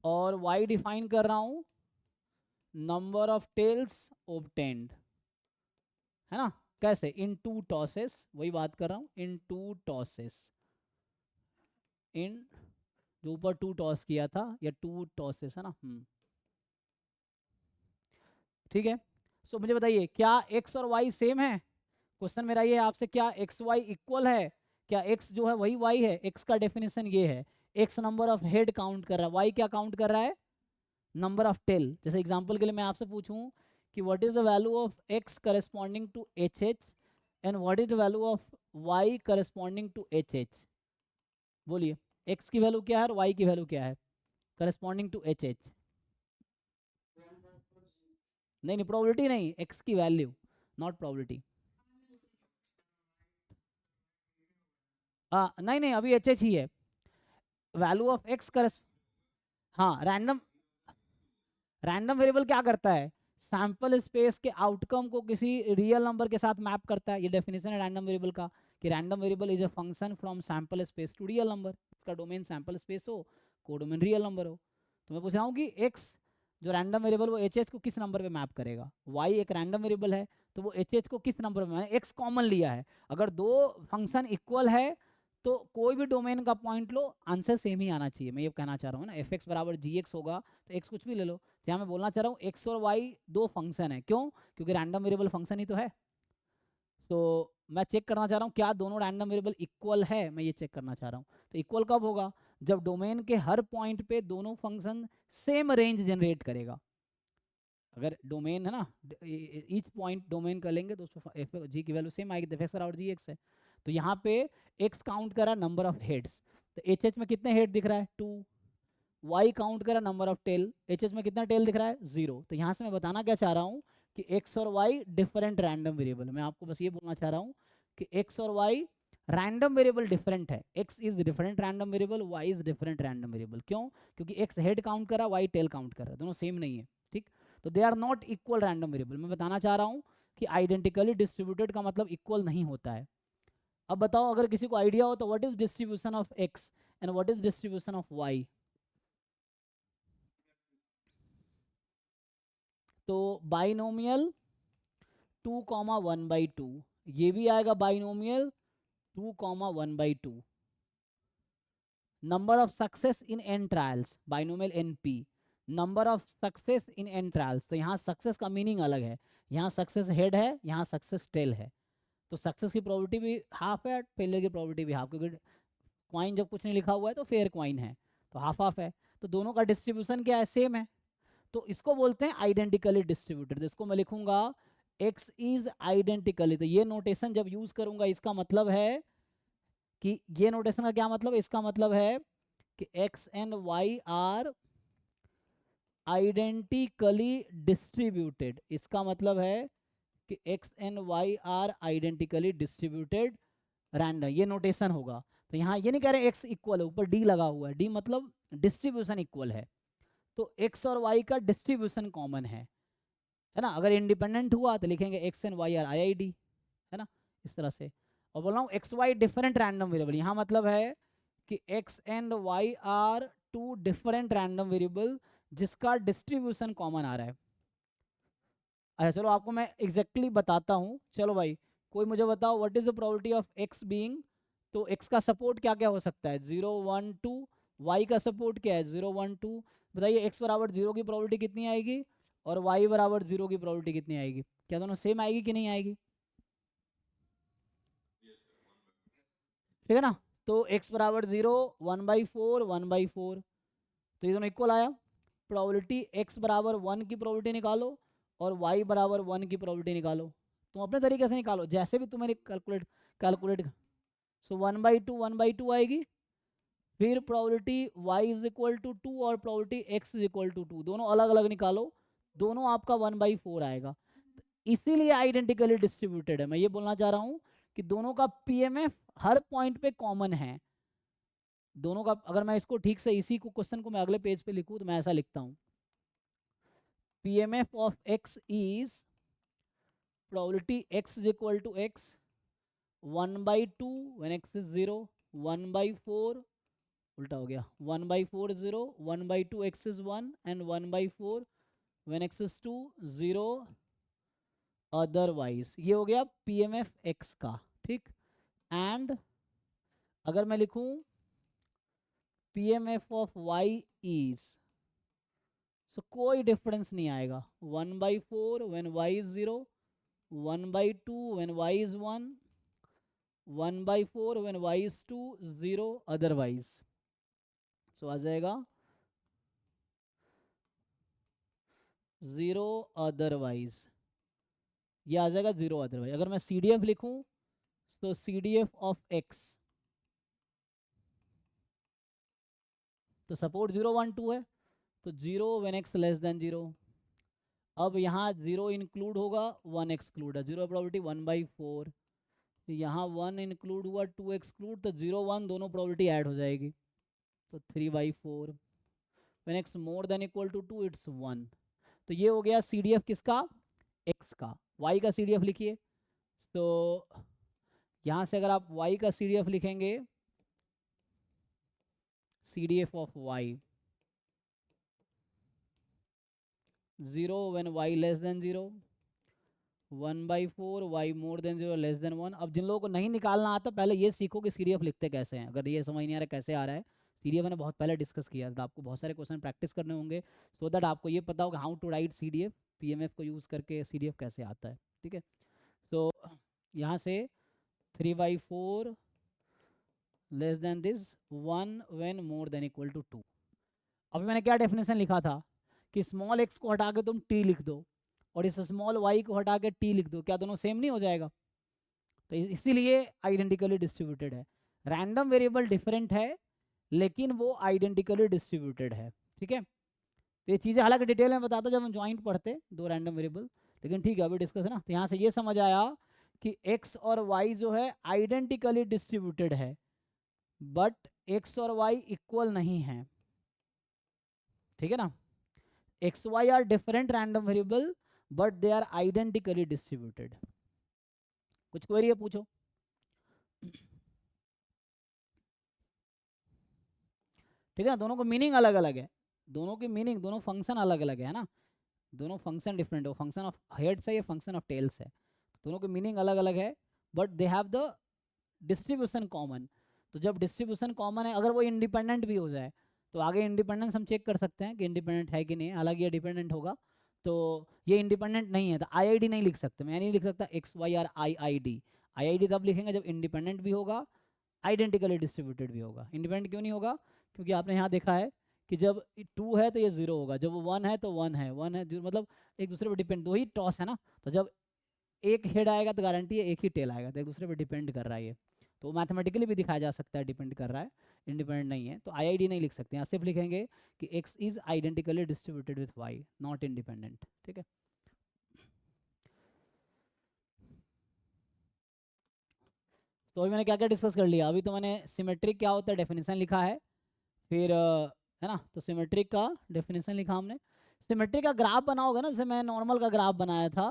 [SPEAKER 1] और y डिफाइन कर रहा हूं नंबर ऑफ टेल्स ऑब्टेन्ड, है ना. कैसे? इन 2 टॉसेस, वही बात कर रहा हूं, इन 2 टॉसेस, इन जो ऊपर 2 टॉस किया था, या 2 टॉसेस है ना. ठीक है. सो मुझे बताइए क्या x और y सेम है. क्वेश्चन मेरा ये है आपसे, क्या एक्स वाई इक्वल है. क्या x जो है वही y है. x का डेफिनेशन ये है, x number of head count कर रहा है, y क्या काउंट कर रहा है, नंबर ऑफ टेल. जैसे एग्जांपल के लिए मैं आपसे पूछूं कि what is the value of x corresponding to HH and what is the value of y corresponding to HH. बोलिए, x की वैल्यू क्या है और y की वैल्यू क्या है करस्पॉन्डिंग टू HH. नहीं नहीं, प्रोबेबिलिटी नहीं, x की वैल्यू, नॉट प्रोबेबिलिटी. नहीं नहीं, अभी HH ही है. वैल्यू ऑफ x करस हाँ, रैंडम वेरिएबल क्या करता है, सैंपल स्पेस के आउटकम को किसी रियल नंबर के साथ मैप करता है. ये डेफिनेशन है रैंडम वेरिएबल का, कि random variable is a function from sample space to real number. इसका डोमेन सैंपल स्पेस हो, कोडोमेन रियल नंबर हो. तो मैं पूछ रहा हूँ कि x जो रैंडम वेरिएबल वो HH को किस नंबर पे मैप करेगा. y एक रैंडम वेरिएबल है तो वो HH को किस नंबर पे, मैंने x कॉमन लिया है. अगर दो फंक्शन इक्वल है तो कोई भी डोमेन का पॉइंट लो, आंसर सेम ही आना चाहिए. मैं ये कहना चाह रहा हूँ ना, f(x) बराबर gx होगा तो x कुछ भी ले लो. तो यहाँ मैं बोलना चाह रहा हूँ x और y दो फंक्शन है. क्यों? क्योंकि रैंडम वेरिएबल फंक्शन ही तो है. तो मैं चेक करना चाह रहा हूँ क्या दोनों रैंडम वेरिएबल इक्वल है, मैं ये चेक करना चाह रहा हूँ. तो इक्वल कब होगा, जब डोमेन के हर पॉइंट पे दोनों फंक्शन सेम रेंज जनरेट करेगा. अगर डोमेन है ना, ईच पॉइंट डोमेन कर लेंगे तो उसमें जी की वैल्यू सेम आएगी, f(x) बराबर gx है. तो यहाँ पे x काउंट करा नंबर ऑफ हेड्स, तो HH में कितने हेड दिख रहा है, 2. y काउंट करा नंबर ऑफ टेल, HH में कितना टेल दिख रहा है, 0. तो यहाँ से मैं बताना क्या चाह रहा हूँ कि x और y डिफरेंट रैंडम वेरिएबल. मैं आपको बस ये बोलना चाह रहा हूँ कि x और y रैंडम वेरिएबल डिफरेंट है. x is different random variable, y is different random variable. क्यों? क्योंकि x हेड काउंट कर रहा है, y टेल काउंट कर रहा है, दोनों सेम नहीं है. ठीक, तो they are not equal random variable. मैं बताना चाह रहा हूँ कि आइडेंटिकली डिस्ट्रीब्यूटेड का मतलब इक्वल नहीं होता है. अब बताओ, अगर किसी को आइडिया हो तो what is distribution of x and what is distribution of y. तो बाइनोमियल 2,1/2, ये भी आएगा binomial 2,1/2. Number of success in an trials, binomial NP. Number of success in an trials, तो यहाँ सक्सेस का मीनिंग अलग है. यहाँ सक्सेस हेड है, यहाँ सक्सेस टेल है. तो सक्सेस की प्रोबेबिलिटी भी हाफ है, फेलियर की प्रोबेबिलिटी भी हाफ, क्योंकि क्वाइन जब कुछ नहीं लिखा हुआ है तो फेयर क्वाइन है, तो हाफ हाफ है. तो दोनों का डिस्ट्रीब्यूशन क्या है, सेम है. तो इसको बोलते हैं आइडेंटिकली डिस्ट्रीब्यूटेड. तो इसको मैं लिखूंगा x इज आइडेंटिकली. तो ये नोटेशन जब यूज करूंगा इसका मतलब है कि, ये नोटेशन का क्या मतलब है, इसका मतलब है कि x and y are identically distributed. इसका मतलब है कि x and y are identically distributed random, ये नोटेशन होगा. तो यहाँ ये नहीं कह रहे x इक्वल है, ऊपर d लगा हुआ है, d मतलब डिस्ट्रीब्यूशन इक्वल है. तो x और y का डिस्ट्रीब्यूशन कॉमन है ना. अगर इंडिपेंडेंट हुआ तो लिखेंगे x and y are IID, है ना, इस तरह से. और बोल रहा हूँ x y different random variable, यहाँ मतलब है कि x and y are two different random variable जिसका डिस्ट्रीब्यूशन कॉमन आ रहा है। अच्छा चलो आपको मैं एग्जैक्टली बताता हूँ। चलो भाई कोई मुझे बताओ what is the probability of x being, तो एक्स का सपोर्ट क्या क्या हो सकता है, 0 1 2, वाई का सपोर्ट क्या है 0 1 2। बताइए एक्स बराबर 0 की प्रोबेबिलिटी कितनी आएगी और वाई बराबर 0 की प्रोबेबिलिटी कितनी आएगी, क्या दोनों सेम आएगी कि नहीं आएगी? ठीक है ना। तो x बराबर 0, 1/4 1/4, तो ये दोनों इक्वल आया। प्रोबेबिलिटी x बराबर 1 की प्रोबेबिलिटी निकालो और y बराबर 1 की प्रोबेबिलिटी निकालो। तुम अपने तरीके से निकालो जैसे भी तुम्हें कैलकुलेट कैलकुलेट। सो 1/2 आएगी। फिर probability y is equal to 2 और probability x is equal to 2, दोनों अलग अलग निकालो, दोनों आपका 1/4 आएगा। इसीलिए आइडेंटिकली डिस्ट्रीब्यूटेड है। मैं ये बोलना चाह रहा हूँ कि दोनों का पीएमएफ हर पॉइंट पे कॉमन है। दोनों का, अगर मैं इसको ठीक से इसी को क्वेश्चन को मैं अगले पेज पे लिखूं तो मैं ऐसा लिखता हूँ, PMF of x is probability x is equal to x 1/2 when x is 0, 1/4 उल्टा हो गया, 1/4 0, 1/2 x is 1 and 1/4 when x is 2 0 otherwise. ये हो गया पीएमएफ x का, ठीक। एंड अगर मैं लिखूं PMF of y is, so कोई डिफरेंस नहीं आएगा, 1/4 when y is 0, 1/2 when y is 1, 1/4 when y is 2 0 otherwise. So आ जाएगा 0 अदरवाइज, ये आ जाएगा 0 अदरवाइज। अगर मैं CDF लिखूं तो CDF ऑफ x, तो सपोर्ट 0 1 2 है, तो 0 व्हेन x लेस देन 0। अब यहाँ 0 इंक्लूड होगा 1 एक्सक्लूड है, 0 प्रोबेबिलिटी 1/4, यहाँ 1 इंक्लूड हुआ 2 एक्सक्लूड, तो 0 1 दोनों प्रोबेबिलिटी ऐड हो जाएगी, तो 3/4। When x more than equal to 2 it's 1। तो ये हो गया CDF किसका, x का। y का CDF लिखिए। तो यहाँ से अगर आप y का CDF लिखेंगे, CDF of y 0 when y less then 0, 1/4 y more than 0 less than 1। अब जिन लोगों को नहीं निकालना आता पहले ये सीखो कि CDF लिखते कैसे हैं। अगर ये समझ नहीं आ रहा कैसे आ रहा है, CDF मैंने बहुत पहले डिस्कस किया था, आपको बहुत सारे क्वेश्चन प्रैक्टिस करने होंगे सो दैट आपको ये पता होगा how to write CDF, PMF को यूज़ करके CDF कैसे आता है, ठीक है। तो यहाँ से 3/4 less than this 1 when more than equal to 2। अभी मैंने क्या डेफिनेशन लिखा था कि स्मॉल x को हटा के तुम t लिख दो और इस स्मॉल y को हटा के t लिख दो, क्या दोनों सेम नहीं हो जाएगा? तो इसीलिए आइडेंटिकली डिस्ट्रीब्यूटेड है। रैंडम वेरिएबल डिफरेंट है लेकिन वो आइडेंटिकली डिस्ट्रीब्यूटेड है, ठीक है। तो ये चीज़ें हालांकि डिटेल में बताता जब हम ज्वाइंट पढ़ते दो रैंडम वेरिएबल, लेकिन ठीक है अभी डिस्कस है ना। तो यहाँ से ये समझ आया कि x और y जो है आइडेंटिकली डिस्ट्रीब्यूटेड है बट x और y इक्वल नहीं है, ठीक है ना। X y are different random variable but they are identically distributed. कुछ क्वेरी है पूछो। ठीक है ना, दोनों को मीनिंग अलग अलग है, दोनों की मीनिंग, दोनों फंक्शन अलग अलग है ना, दोनों फंक्शन डिफरेंट है, फंक्शन ऑफ हेड्स है, ये फंक्शन ऑफ टेल्स है, दोनों की मीनिंग अलग अलग है but they have the distribution common. तो जब डिस्ट्रीब्यूशन कॉमन है, अगर वो इंडिपेंडेंट भी हो जाए तो आगे इंडिपेंडेंस हम चेक कर सकते हैं कि इंडिपेंडेंट है कि नहीं, हालांकि ये डिपेंडेंट होगा। तो ये इंडिपेंडेंट नहीं है तो IID नहीं लिख सकते, मैं नहीं लिख सकता XY और IID। IID तब लिखेंगे जब इंडिपेंडेंट भी होगा आइडेंटिकली डिस्ट्रीब्यूटेड भी होगा। इंडिपेंडेंट क्यों नहीं होगा, क्योंकि आपने यहाँ देखा है कि जब 2 है तो ये 0 होगा, जब 1 है तो 1 है, 1 है मतलब एक दूसरे पर डिपेंड, दो ही टॉस है ना, तो जब एक हेड आएगा तो गारंटी है एक ही टेल आएगा, तो एक दूसरे पर डिपेंड कर रहा है ये, तो मैथमेटिकली भी दिखाया जा सकता है डिपेंड कर रहा है, इंडिपेंडेंट नहीं है। तो IID नहीं लिख सकते, यहाँ सिर्फ लिखेंगे कि x is identically distributed with y not independent, ठीक है। तो अभी मैंने क्या क्या डिस्कस कर लिया, अभी तो मैंने सिमेट्रिक क्या होता है डेफिनेशन लिखा है, फिर है ना, तो सिमेट्रिक का डेफिनेशन लिखा हमने। सिमेट्रिक का ग्राफ बनाओगे ना, जैसे मैं नॉर्मल का ग्राफ बनाया था,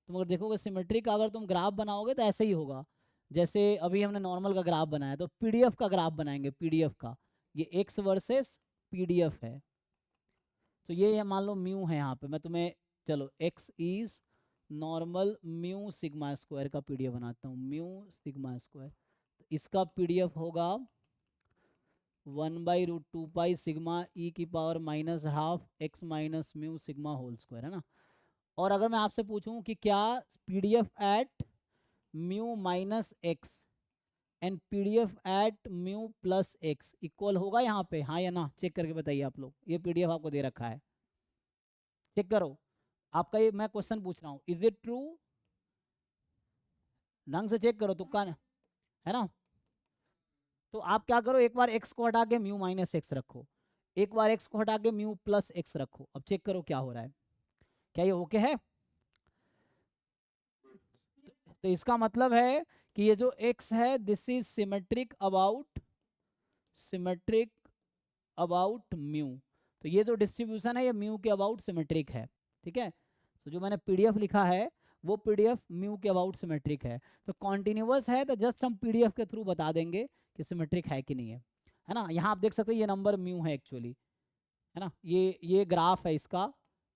[SPEAKER 1] तुम अगर देखोगे सिमेट्रिक का अगर तुम ग्राफ बनाओगे तो ऐसे ही होगा जैसे अभी हमने नॉर्मल का ग्राफ बनाया, तो PDF का ग्राफ बनाएंगे, PDF का, ये x वर्सेस PDF है। तो ये मान लो म्यू है यहाँ पे, मैं तुम्हें चलो x is normal mu sigma square का पीडीएफ बनाता हूँ, म्यू सिग्मा स्क्वायर। इसका पीडीएफ होगा 1/√2 पाई सिग्मा ई की power minus half x minus mu sigma whole square, है ना। और अगर मैं आपसे पूछूं कि क्या PDF at mu minus x and PDF at mu plus x equal होगा यहाँ पे, हाँ या ना, चेक करके बताइए आप लोग। ये पीडीएफ आपको दे रखा है, चेक करो। आपका ये मैं क्वेश्चन पूछ रहा हूँ, इज इट ट्रू? ढंग से चेक करो, तुक्का है ना। तो आप क्या करो, एक बार एक्स को हटा के म्यू माइनस एक्स रखो, एक बार एक्स को हटा के म्यू प्लस एक्स रखो, अब चेक करो क्या हो रहा है, क्या ये ओके है? तो इसका मतलब है कि ये जो x है this is symmetric about mu. तो ये जो डिस्ट्रीब्यूशन है ये म्यू के अबाउट सिमेट्रिक है, ठीक है। तो जो मैंने पीडीएफ लिखा है वो पीडीएफ म्यू के अबाउट सिमेट्रिक है। तो कॉन्टिन्यूअस है तो जस्ट हम पीडीएफ के थ्रू बता देंगे कि सिमेट्रिक है कि नहीं है ना। यहाँ आप देख सकते हैं ये नंबर म्यू है एक्चुअली, है ना। ये ग्राफ है इसका,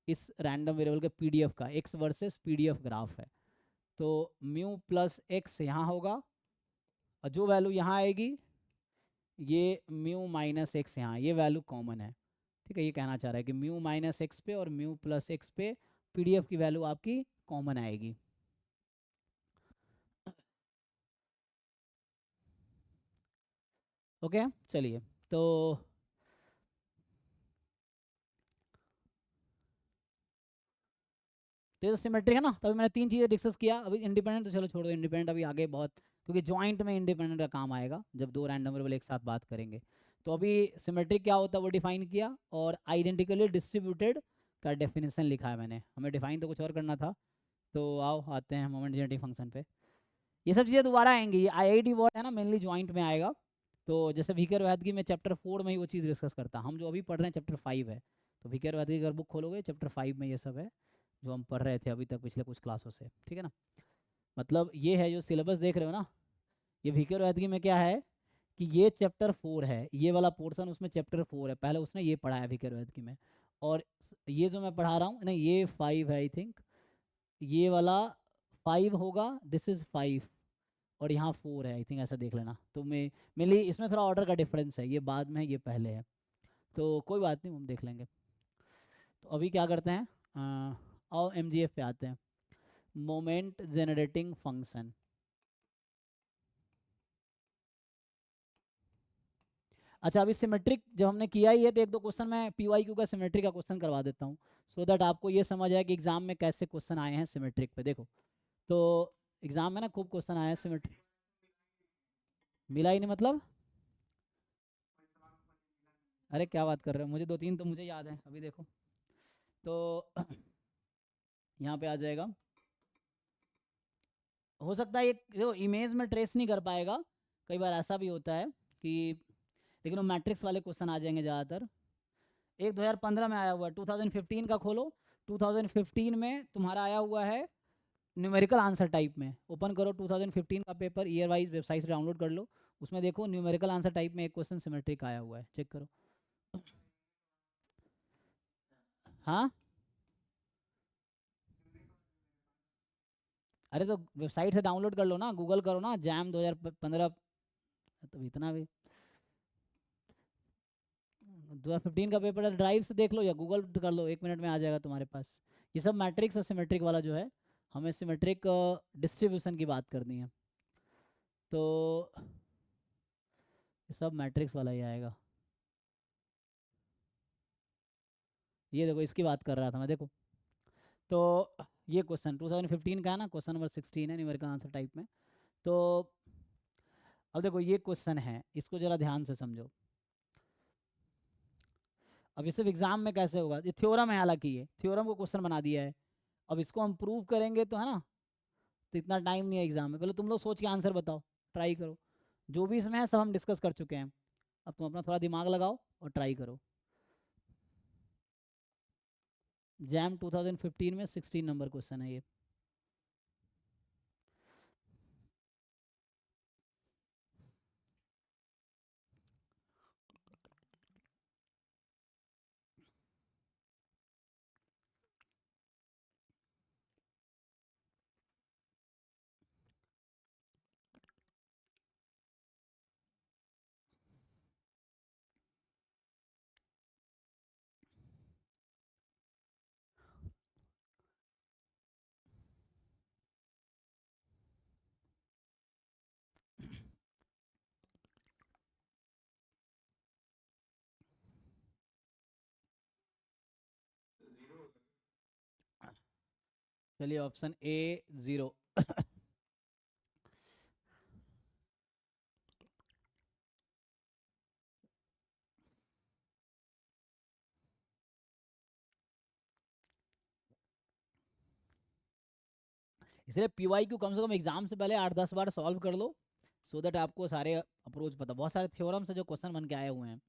[SPEAKER 1] इस रैंडम वेरिएबल के पीडीएफ का, एक्स वर्सेस पीडीएफ ग्राफ है। तो म्यू प्लस एक्स यहाँ होगा और जो वैल्यू यहाँ आएगी ये म्यू माइनस एक्स, यहाँ ये वैल्यू कॉमन है, ठीक है। ये कहना चाह रहा है कि म्यू माइनस एक्स पे और म्यू प्लस एक्स पे पीडीएफ की वैल्यू आपकी कॉमन आएगी। ओके चलिए, तो तो सिमेट्रिक है ना। तभी मैंने तीन चीज़ें डिस्कस किया। अभी इंडिपेंडेंट तो चलो छोड़ दो, इंडिपेंडेंट अभी आगे बहुत, क्योंकि ज्वाइंट में इंडिपेंडेंट का काम आएगा जब दो रैंडम वेरिएबल एक साथ बात करेंगे। तो अभी सिमेट्रिक क्या होता है वो डिफाइन किया, और आइडेंटिकली डिस्ट्रीब्यूटेड का डेफिनेशन लिखा है मैंने, हमें डिफाइन तो कुछ और करना था। तो आओ आते हैं मोमेंट जेनेरेटिंग फंक्शन पे। ये सब चीज़ें दोबारा आएंगी, ये आईआईटी वर्ड है ना, मेनली ज्वाइंट में आएगा। तो जैसे वीके रोहतगी में चैप्टर 4 में ही वो चीज़ डिस्कस करता, हम जो अभी पढ़ रहे हैं चैप्टर 5 है। तो वीके रोहतगी अगर बुक खोलोगे चैप्टर 5 में ये सब है जो हम पढ़ रहे थे अभी तक पिछले कुछ क्लासों से, ठीक है ना। मतलब ये है जो सिलेबस देख रहे हो ना, ये वीके रोहतगी में क्या है कि ये चैप्टर 4 है, ये वाला पोर्सन उसमें चैप्टर 4 है, पहले उसने ये पढ़ा है वीके रोहतगी में। और ये जो मैं पढ़ा रहा हूँ नहीं, ये 5 है आई थिंक, ये वाला 5 होगा, दिस इज़ 5 और यहाँ 4 है आई थिंक, ऐसा देख लेना। तो मैं मेनली इसमें थोड़ा ऑर्डर का डिफरेंस है, ये बाद में है ये पहले है, तो कोई बात नहीं हम देख लेंगे। तो अभी क्या करते हैं, और एमजीएफ पे आते हैं, मोमेंट जनरेटिंग फंक्शन। अच्छा अभी सिमेट्रिक जब हमने किया ही है तो एक दो क्वेश्चन मैं पीवाईक्यू का सिमेट्रिक का क्वेश्चन करवा देता हूँ, सो दैट आपको ये समझ आए कि एग्जाम में कैसे क्वेश्चन आए हैं सिमेट्रिक पे। देखो तो एग्जाम में ना खूब क्वेश्चन आया है सिमेट्रिक, मिला ही नहीं मतलब, अरे क्या बात कर रहे हो, मुझे दो तीन तो मुझे याद है, अभी देखो तो यहाँ पे आ जाएगा। हो सकता है ये जो इमेज में ट्रेस नहीं कर पाएगा, कई बार ऐसा भी होता है कि, लेकिन वो मैट्रिक्स वाले क्वेश्चन आ जाएंगे ज़्यादातर। एक 2015 में आया हुआ है, 2015 का खोलो, 2015 में तुम्हारा आया हुआ है न्यूमेरिकल आंसर टाइप में, ओपन करो 2015 का पेपर, ईयर वाइज वेबसाइट से डाउनलोड कर लो, उसमें देखो न्यूमेरिकल आंसर टाइप में एक क्वेश्चन सिमेट्रिक आया हुआ है, चेक करो। हाँ अरे तो वेबसाइट से डाउनलोड कर लो ना, गूगल करो ना जैम 2015, तो इतना भी 2015 का पेपर है, ड्राइव से देख लो या गूगल कर लो, 1 मिनट में आ जाएगा तुम्हारे पास। ये सब मैट्रिक्स और सिमेट्रिक वाला जो है, हमें सिमेट्रिक डिस्ट्रीब्यूशन की बात करनी है, तो ये सब मैट्रिक्स वाला ही आएगा। ये देखो इसकी बात कर रहा था मैं, देखो तो ये क्वेश्चन 2015 का है ना, क्वेश्चन नंबर 16 है न्यूमेरिकल आंसर टाइप में। तो अब देखो ये क्वेश्चन है, इसको जरा ध्यान से समझो। अब ये सिर्फ एग्जाम में कैसे होगा, ये थ्योरम है, हालांकि ये थ्योरम को क्वेश्चन बना दिया है, अब इसको हम प्रूव करेंगे तो, है ना। तो इतना टाइम नहीं है एग्जाम में, पहले तुम लोग सोच के आंसर बताओ, ट्राई करो, जो भी इसमें है सब हम डिस्कस कर चुके हैं, अब तुम अपना थोड़ा दिमाग लगाओ और ट्राई करो। जैम 2015 में 16 नंबर क्वेश्चन है ये। चलिए ऑप्शन ए 0। इसलिए पीवाईक्यू कम से कम एग्जाम से पहले 8-10 बार सॉल्व कर लो, सो दैट आपको सारे अप्रोच पता। बहुत सारे थ्योरम से जो क्वेश्चन बन के आए हुए हैं।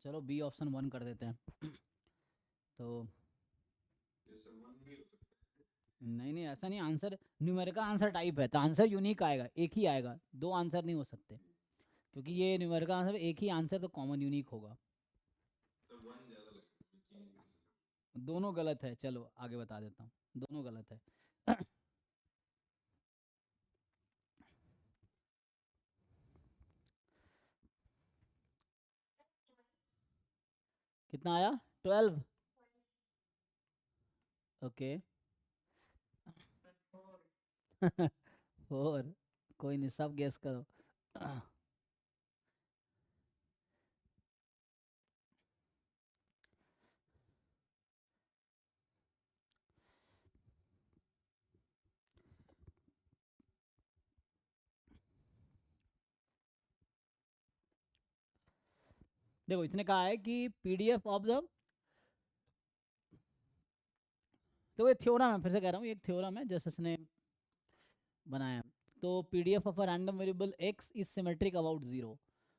[SPEAKER 1] चलो बी ऑप्शन 1 कर देते हैं। तो नहीं नहीं, ऐसा नहीं, आंसर न्यूमेरिकल आंसर टाइप है तो आंसर यूनिक आएगा, एक ही आएगा, दो आंसर नहीं हो सकते, क्योंकि ये न्यूमेरिकल आंसर एक ही आंसर तो कॉमन यूनिक होगा। दोनों गलत है, चलो आगे बता देता हूँ, दोनों गलत है। कितना आया? 12। ओके। 4। कोई नहीं, सब गेस करो। देखो इसने कहा है कि पीडीएफ ऑफ द, तो ये थ्योरम है, फिर से कह रहा हूँ, ये एक थ्योरम है जैसे इसने बनाया। तो PDF of a random variable X is symmetric about 0।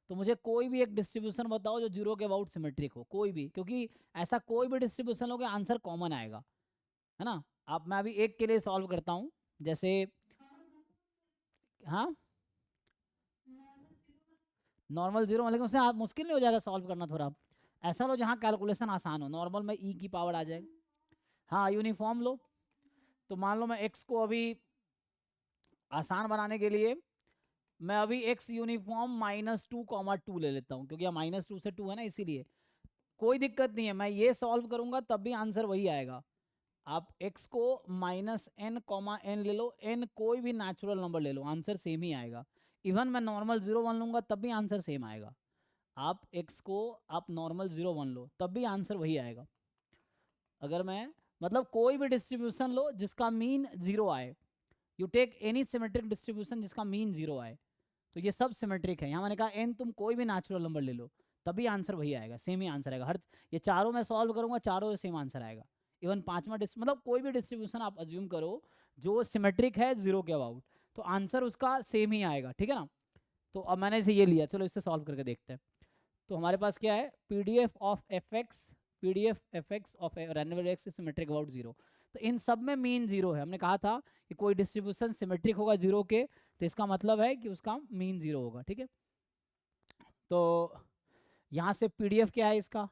[SPEAKER 1] तो मुझे कोई भी एक डिस्ट्रीब्यूशन बताओ जो 0 के अबाउट सिमेट्रिक हो, कोई भी, क्योंकि ऐसा कोई भी डिस्ट्रीब्यूशन लोगे आंसर कॉमन आएगा, है ना। अब मैं अभी एक के लिए सॉल्व करता हूँ, जैसे, हाँ नॉर्मल 0, लेकिन उससे मुश्किल नहीं हो जाएगा सॉल्व करना थोड़ा। ऐसा लो जहाँ कैलकुलेशन आसान हो, नॉर्मल में ई की पावर आ जाएगी। हाँ यूनिफॉर्म लो। तो मान लो मैं एक्स को अभी आसान बनाने के लिए मैं अभी एक्स यूनिफॉर्म -2, 2 ले लेता हूँ, क्योंकि -2 से 2 है ना, इसीलिए कोई दिक्कत नहीं है, मैं ये सॉल्व करूंगा तब भी आंसर वही आएगा। आप x को -n, ले लो, n कोई भी नेचुरल नंबर ले लो, आंसर सेम ही आएगा। इवन मैं नॉर्मल 0 1 लूंगा तब भी आंसर सेम आएगा। आप x को आप नॉर्मल 0 1 लो तब भी आंसर वही आएगा। अगर मैं, मतलब कोई भी डिस्ट्रीब्यूशन लो जिसका मीन 0 आए, you take any symmetric distribution जिसका मीन 0 आए, तो ये सब सिमेट्रिक है। यहाँ मैंने कहा n तुम कोई भी नेचुरल नंबर ले लो तभी आंसर वही आएगा, सेम ही आंसर आएगा। हर ये चारों में सॉल्व करूंगा, चारों सेम आंसर आएगा। इवन पांचवा मतलब कोई भी डिस्ट्रीब्यूशन आप अज्यूम करो जो सिमेट्रिक है 0 के अबाउट, तो आंसर उसका सेम ही आएगा, ठीक है ना। तो अब मैंने इसे ये लिया, चलो इससे सॉल्व करके देखते हैं। तो हमारे पास क्या है, PDF of F X of random x symmetric about 0। तो इन सब में मीन 0 है। हमने कहा था कि कोई डिस्ट्रीब्यूशन सिमेट्रिक होगा 0 के, तो इसका मतलब है कि उसका मीन 0 होगा, ठीक है। तो यहाँ से पीडीएफ क्या है इसका,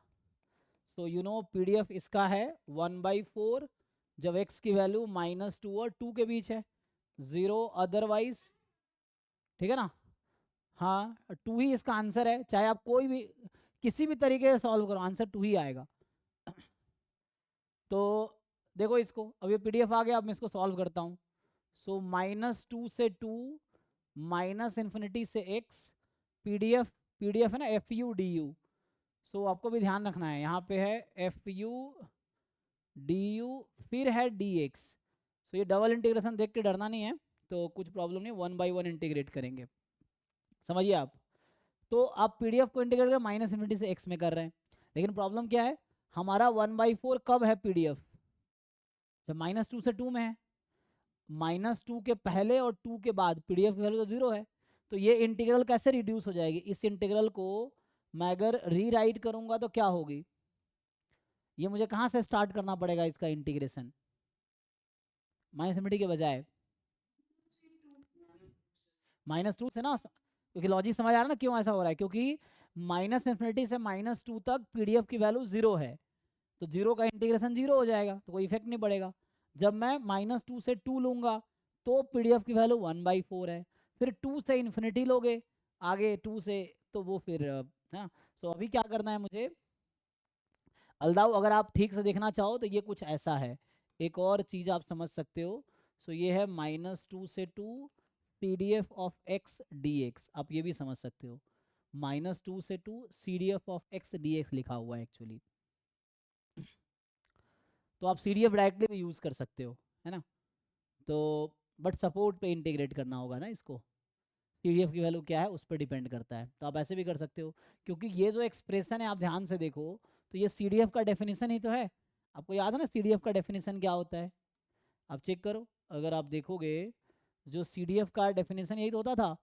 [SPEAKER 1] सो यू नो पीडीएफ इसका है 1/4, जब x की वैल्यू -2 और 2 के बीच है, 0 अदरवाइज, ठीक है ना। हाँ 2 ही इसका आंसर है, चाहे आप कोई भी किसी भी तरीके से सॉल्व करो आंसर 2 ही आएगा। तो देखो इसको, अब ये पीडीएफ आ गया, अब मैं इसको सॉल्व करता हूँ। सो -2 से 2, -∞ से x, पीडीएफ, पीडीएफ है ना FU/DU। सो आपको भी ध्यान रखना है, यहाँ पे है FU/DU, फिर है dx। सो ये डबल इंटीग्रेशन देख के डरना नहीं है, तो कुछ प्रॉब्लम नहीं, 1/1 इंटीग्रेट करेंगे, समझिए आप। तो आप पीडीएफ को इंटीग्रेट कर -∞ से x में कर रहे हैं, लेकिन प्रॉब्लम क्या है, हमारा 1/4 कब है पीडीएफ, जब -2 से 2 में है। -2 के पहले और 2 के बाद पीडीएफ की वैल्यू तो 0 है। तो ये इंटीग्रल कैसे रिड्यूस हो जाएगी, इस इंटीग्रल को मैं अगर रीराइट करूंगा तो क्या होगी, ये मुझे कहाँ से स्टार्ट करना पड़ेगा इसका इंटीग्रेशन, -∞ के बजाय -2 से ना, क्योंकि लॉजिक समझ आ रहा है ना क्यों ऐसा हो रहा है, क्योंकि माइनस इन्फिनिटी से -2 तक पीडीएफ की वैल्यू 0 है, तो 0 का इंटीग्रेशन 0 हो जाएगा, तो कोई इफेक्ट नहीं पड़ेगा। जब मैं -2 से 2 लूंगा तो पीडीएफ की वैल्यू 1/4 है। फिर 2 से इन्फिनिटी लोगे आगे 2 से, तो वो फिर है ना। सो अभी क्या करना है मुझे, अलदाऊ अगर आप ठीक से देखना चाहो तो ये कुछ ऐसा है। एक और चीज़ आप समझ सकते हो, सो ये है -2 से 2 CDF ऑफ x dx, आप ये भी समझ सकते हो। -2 से 2 CDF ऑफ x dx लिखा हुआ है एक्चुअली, तो आप CDF डायरेक्टली भी यूज़ कर सकते हो, है ना। तो बट सपोर्ट पे इंटीग्रेट करना होगा ना इसको, CDF की वैल्यू क्या है उस पर डिपेंड करता है। तो आप ऐसे भी कर सकते हो, क्योंकि ये जो एक्सप्रेशन है आप ध्यान से देखो, तो ये CDF का डेफिनेशन ही तो है। आपको याद है ना CDF का डेफिनेशन क्या होता है, आप चेक करो। अगर आप देखोगे जो CDF का डेफिनेशन यही तो होता था,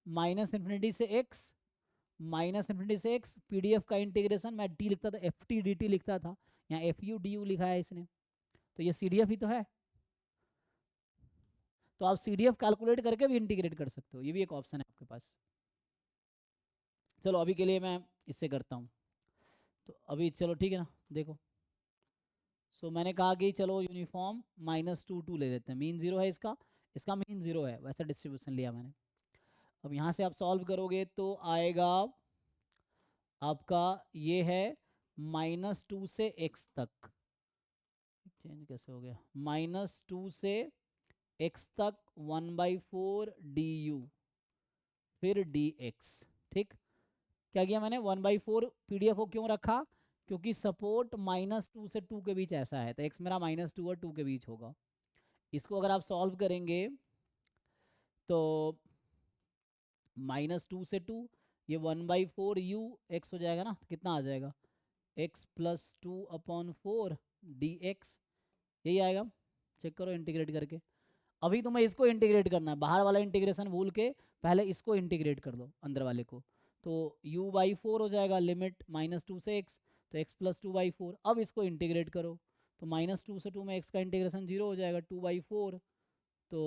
[SPEAKER 1] -इन्फिनिटी से x, -इन्फिनिटी से x, PDF का इंटीग्रेशन मैं टी लिखता था, FT DT लिखता था, यहाँ FU DU लिखा है इसने, तो ये CDF ही तो है। तो आप CDF कैलकुलेट करके भी इंटीग्रेट कर सकते हो, ये भी एक ऑप्शन है आपके पास। चलो अभी के लिए मैं इससे करता हूँ, तो अभी चलो ठीक है ना, देखो। सो मैंने कहा कि चलो यूनिफॉर्म -2 ले लेते हैं, मीन 0 है इसका, इसका मीन 0 है, वैसा डिस्ट्रीब्यूशन लिया मैंने। अब यहाँ से आप सॉल्व करोगे तो आएगा आपका, ये है -2 से x तक, चेंज कैसे हो गया, -2 से x तक 1/4 du, फिर dx। ठीक, क्या किया मैंने, 1/4 पीडीएफ को क्यों रखा, क्योंकि सपोर्ट -2 से 2 के बीच ऐसा है, तो x मेरा -2 और 2 के बीच होगा। इसको अगर आप सॉल्व करेंगे तो -2 से 2, ये 1/4 u x हो जाएगा ना, कितना आ जाएगा, x + 2/4 dx, यही आएगा। चेक करो इंटीग्रेट करके। अभी तुम्हें इसको इंटीग्रेट करना है, बाहर वाला इंटीग्रेशन भूल के पहले इसको इंटीग्रेट कर लो अंदर वाले को, तो u/4 हो जाएगा, लिमिट -2 से x, तो x + 2/4। अब इसको इंटीग्रेट करो तो -2 से 2 में x का इंटीग्रेशन 0 हो जाएगा, 2/4, तो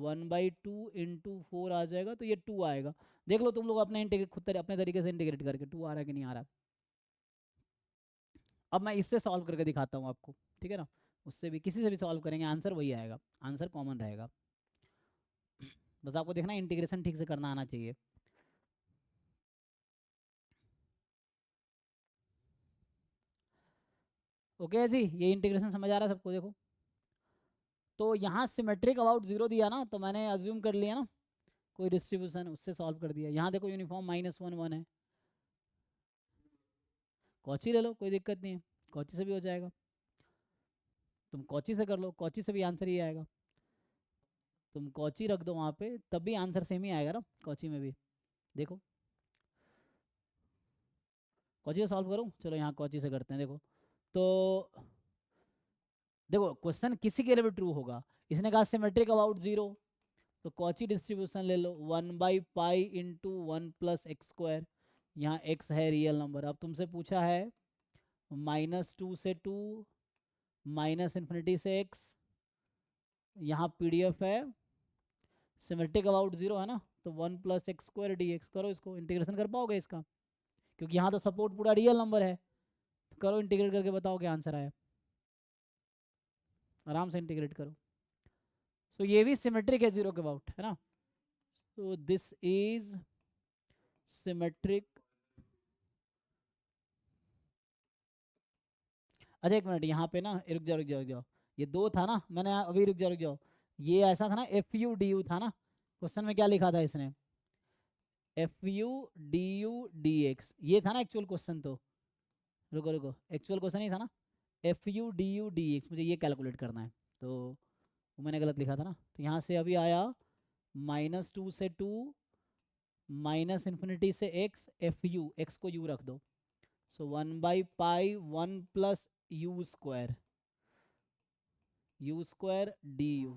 [SPEAKER 1] 1/2 × 4 आ जाएगा, तो ये 2 आएगा। देख लो तुम लोग अपने इंटीग्रेट खुद अपने तरीके से इंटीग्रेट करके 2 आ रहा है कि नहीं आ रहा। अब मैं इससे सॉल्व करके दिखाता हूँ आपको, ठीक है ना, उससे भी किसी से भी सॉल्व करेंगे आंसर वही आएगा, आंसर कॉमन रहेगा। बस आपको देखना इंटीग्रेशन ठीक से करना आना चाहिए। ओके जी, ये इंटीग्रेशन समझ आ रहा है सबको, देखो। तो यहाँ सिमेट्रिक अबाउट 0 दिया ना, तो मैंने अज्यूम कर लिया ना कोई डिस्ट्रीब्यूशन, उससे सॉल्व कर दिया। यहाँ देखो यूनिफॉर्म -1 1 है, कॉची ले लो, कोई दिक्कत नहीं है, कॉची से भी हो जाएगा। तुम कॉची से कर लो, कॉची से भी आंसर ही आएगा। तुम कॉची रख दो वहाँ पे, तब भी आंसर सेम ही आएगा ना कॉची में भी। देखो कॉची से सॉल्व करूँ, चलो यहाँ कॉची से करते हैं। देखो तो देखो क्वेश्चन किसी के लिए भी ट्रू होगा, इसने कहा सिमेट्रिक अबाउट 0, तो कॉची डिस्ट्रीब्यूशन ले लो, 1/π × 1 + x²। यहाँ x है रियल नंबर। अब तुमसे पूछा है -2 से 2, -इन्फिनिटी से x, यहाँ पीडीएफ है सिमेट्रिक अबाउट 0 है ना, तो 1 + x² dx। करो इसको, इंटीग्रेशन कर पाओगे इसका, क्योंकि यहाँ तो सपोर्ट पूरा रियल नंबर है। तो करो इंटीग्रेट करके बताओ क्या आंसर आया, आराम से इंटीग्रेट करो। सो ये भी सिमेट्रिक है 0 के अबाउट, है ना। So this is symmetric. अच्छा एक मिनट, यहाँ पे ना रुक जाओ रुक जाओ रुक जाओ, ये 2 था ना, मैंने अभी रुक जाओ रुक जाओ, ये ऐसा था ना FU DU था ना, क्वेश्चन में क्या लिखा था इसने, FU DU DX, ये था ना एक्चुअल क्वेश्चन। तो रुको रुको, एक्चुअल क्वेश्चन ही था ना, FU DU DX, मुझे ये कैलकुलेट करना है, तो वो मैंने गलत लिखा था ना। तो यहाँ से अभी आया -2 से 2, -इन्फिनिटी से x, FU, x को u रख दो, सो 1/π 1 + u², u² du,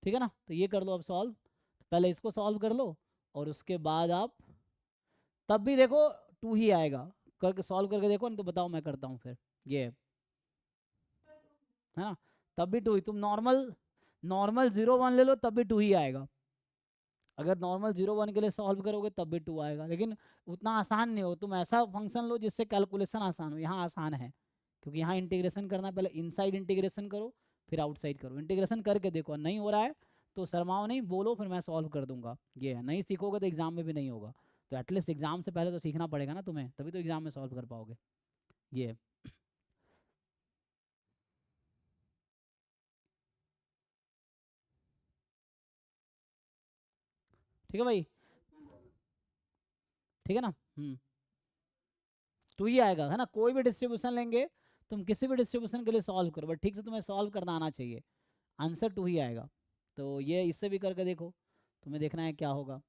[SPEAKER 1] ठीक है ना। तो ये कर लो अब सॉल्व, पहले इसको सॉल्व कर लो और उसके बाद आप, तब भी देखो 2 ही आएगा, करके सॉल्व करके देखो, नहीं तो बताओ मैं करता हूँ फिर, ये है ना, तब भी 2 ही। तुम नॉर्मल नॉर्मल 0 1 ले लो, तब भी 2 ही आएगा। अगर नॉर्मल 0 1 के लिए सॉल्व करोगे तब भी 2 आएगा, लेकिन उतना आसान नहीं हो। तुम ऐसा फंक्शन लो जिससे कैलकुलेशन आसान हो। यहाँ आसान है क्योंकि यहाँ इंटीग्रेशन करना, पहले इनसाइड इंटीग्रेशन करो फिर आउटसाइड करो। इंटीग्रेशन करके देखो, नहीं हो रहा है तो शर्माओ नहीं, बोलो, फिर मैं सॉल्व कर दूंगा। ये है, नहीं सीखोगे तो एग्जाम में भी नहीं होगा। तो एटलीस्ट एग्जाम से पहले तो सीखना पड़ेगा ना तुम्हें, तभी तो एग्जाम में सॉल्व कर पाओगे। ये है। ठीक है भाई, ठीक है ना। टू ही आएगा, है ना। कोई भी डिस्ट्रीब्यूशन लेंगे, तुम किसी भी डिस्ट्रीब्यूशन के लिए सॉल्व करो, बट ठीक से तुम्हें सॉल्व करना आना चाहिए। आंसर टू ही आएगा। तो ये इससे भी करके देखो, तुम्हें देखना है क्या होगा।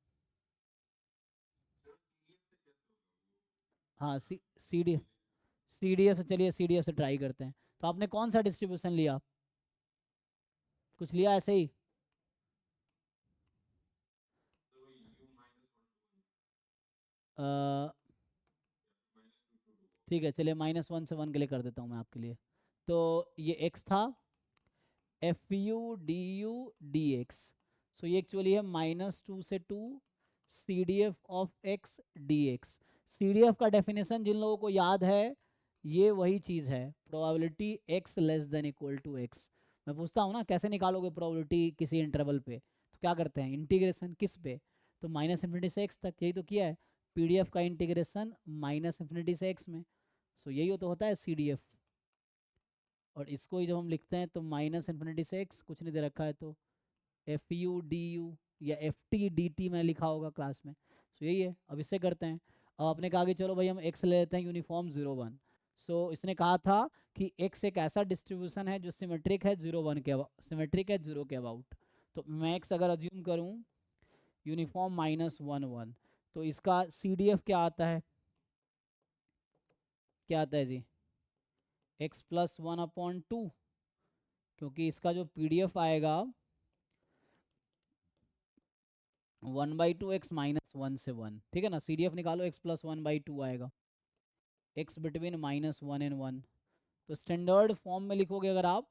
[SPEAKER 1] हाँ, सी डी CDF से, चलिए CDF से ट्राई करते हैं। तो आपने कौन सा डिस्ट्रीब्यूशन लिया, कुछ लिया ऐसे ही? अ, ठीक है, चलिए -1 से 1 के लिए कर देता हूँ मैं आपके लिए। तो ये x था, FU du dx। सो ये एक्चुअली है -2 से 2 CDF of x dx। CDF का डेफिनेशन जिन लोगों को याद है, ये वही चीज़ है, probability x less than equal to x। मैं पूछता हूँ ना कैसे निकालोगे प्रोबेबिलिटी किसी इंटरवल पे, तो क्या करते हैं, इंटीग्रेशन किस पे, तो -∞ से x तक, यही तो किया है। PDF का इंटीग्रेशन -∞ से x में। सो यही तो होता है CDF। और इसको ही जब हम लिखते हैं तो -∞ से x, कुछ नहीं दे रखा है तो FU du या FT dt में लिखा होगा क्लास में। सो यही है। अब इससे करते हैं। अब आपने कहा कि चलो भाई हम x ले लेते हैं यूनिफॉर्म 0 1। सो इसने कहा था कि x एक ऐसा डिस्ट्रीब्यूशन है जो सिमेट्रिक है 0 1 के, सिमेट्रिक है 0 के अबाउट। तो मैं x अगर अज्यूम करूँ यूनिफॉर्म -1 1, तो इसका CDF क्या आता है, क्या आता है जी, x+1/2। क्योंकि इसका जो PDF आएगा 1/2 x -1 से 1, ठीक है ना। CDF निकालो, x+1/2 आएगा, x बिटवीन -1 एंड 1। तो स्टैंडर्ड फॉर्म में लिखोगे अगर आप,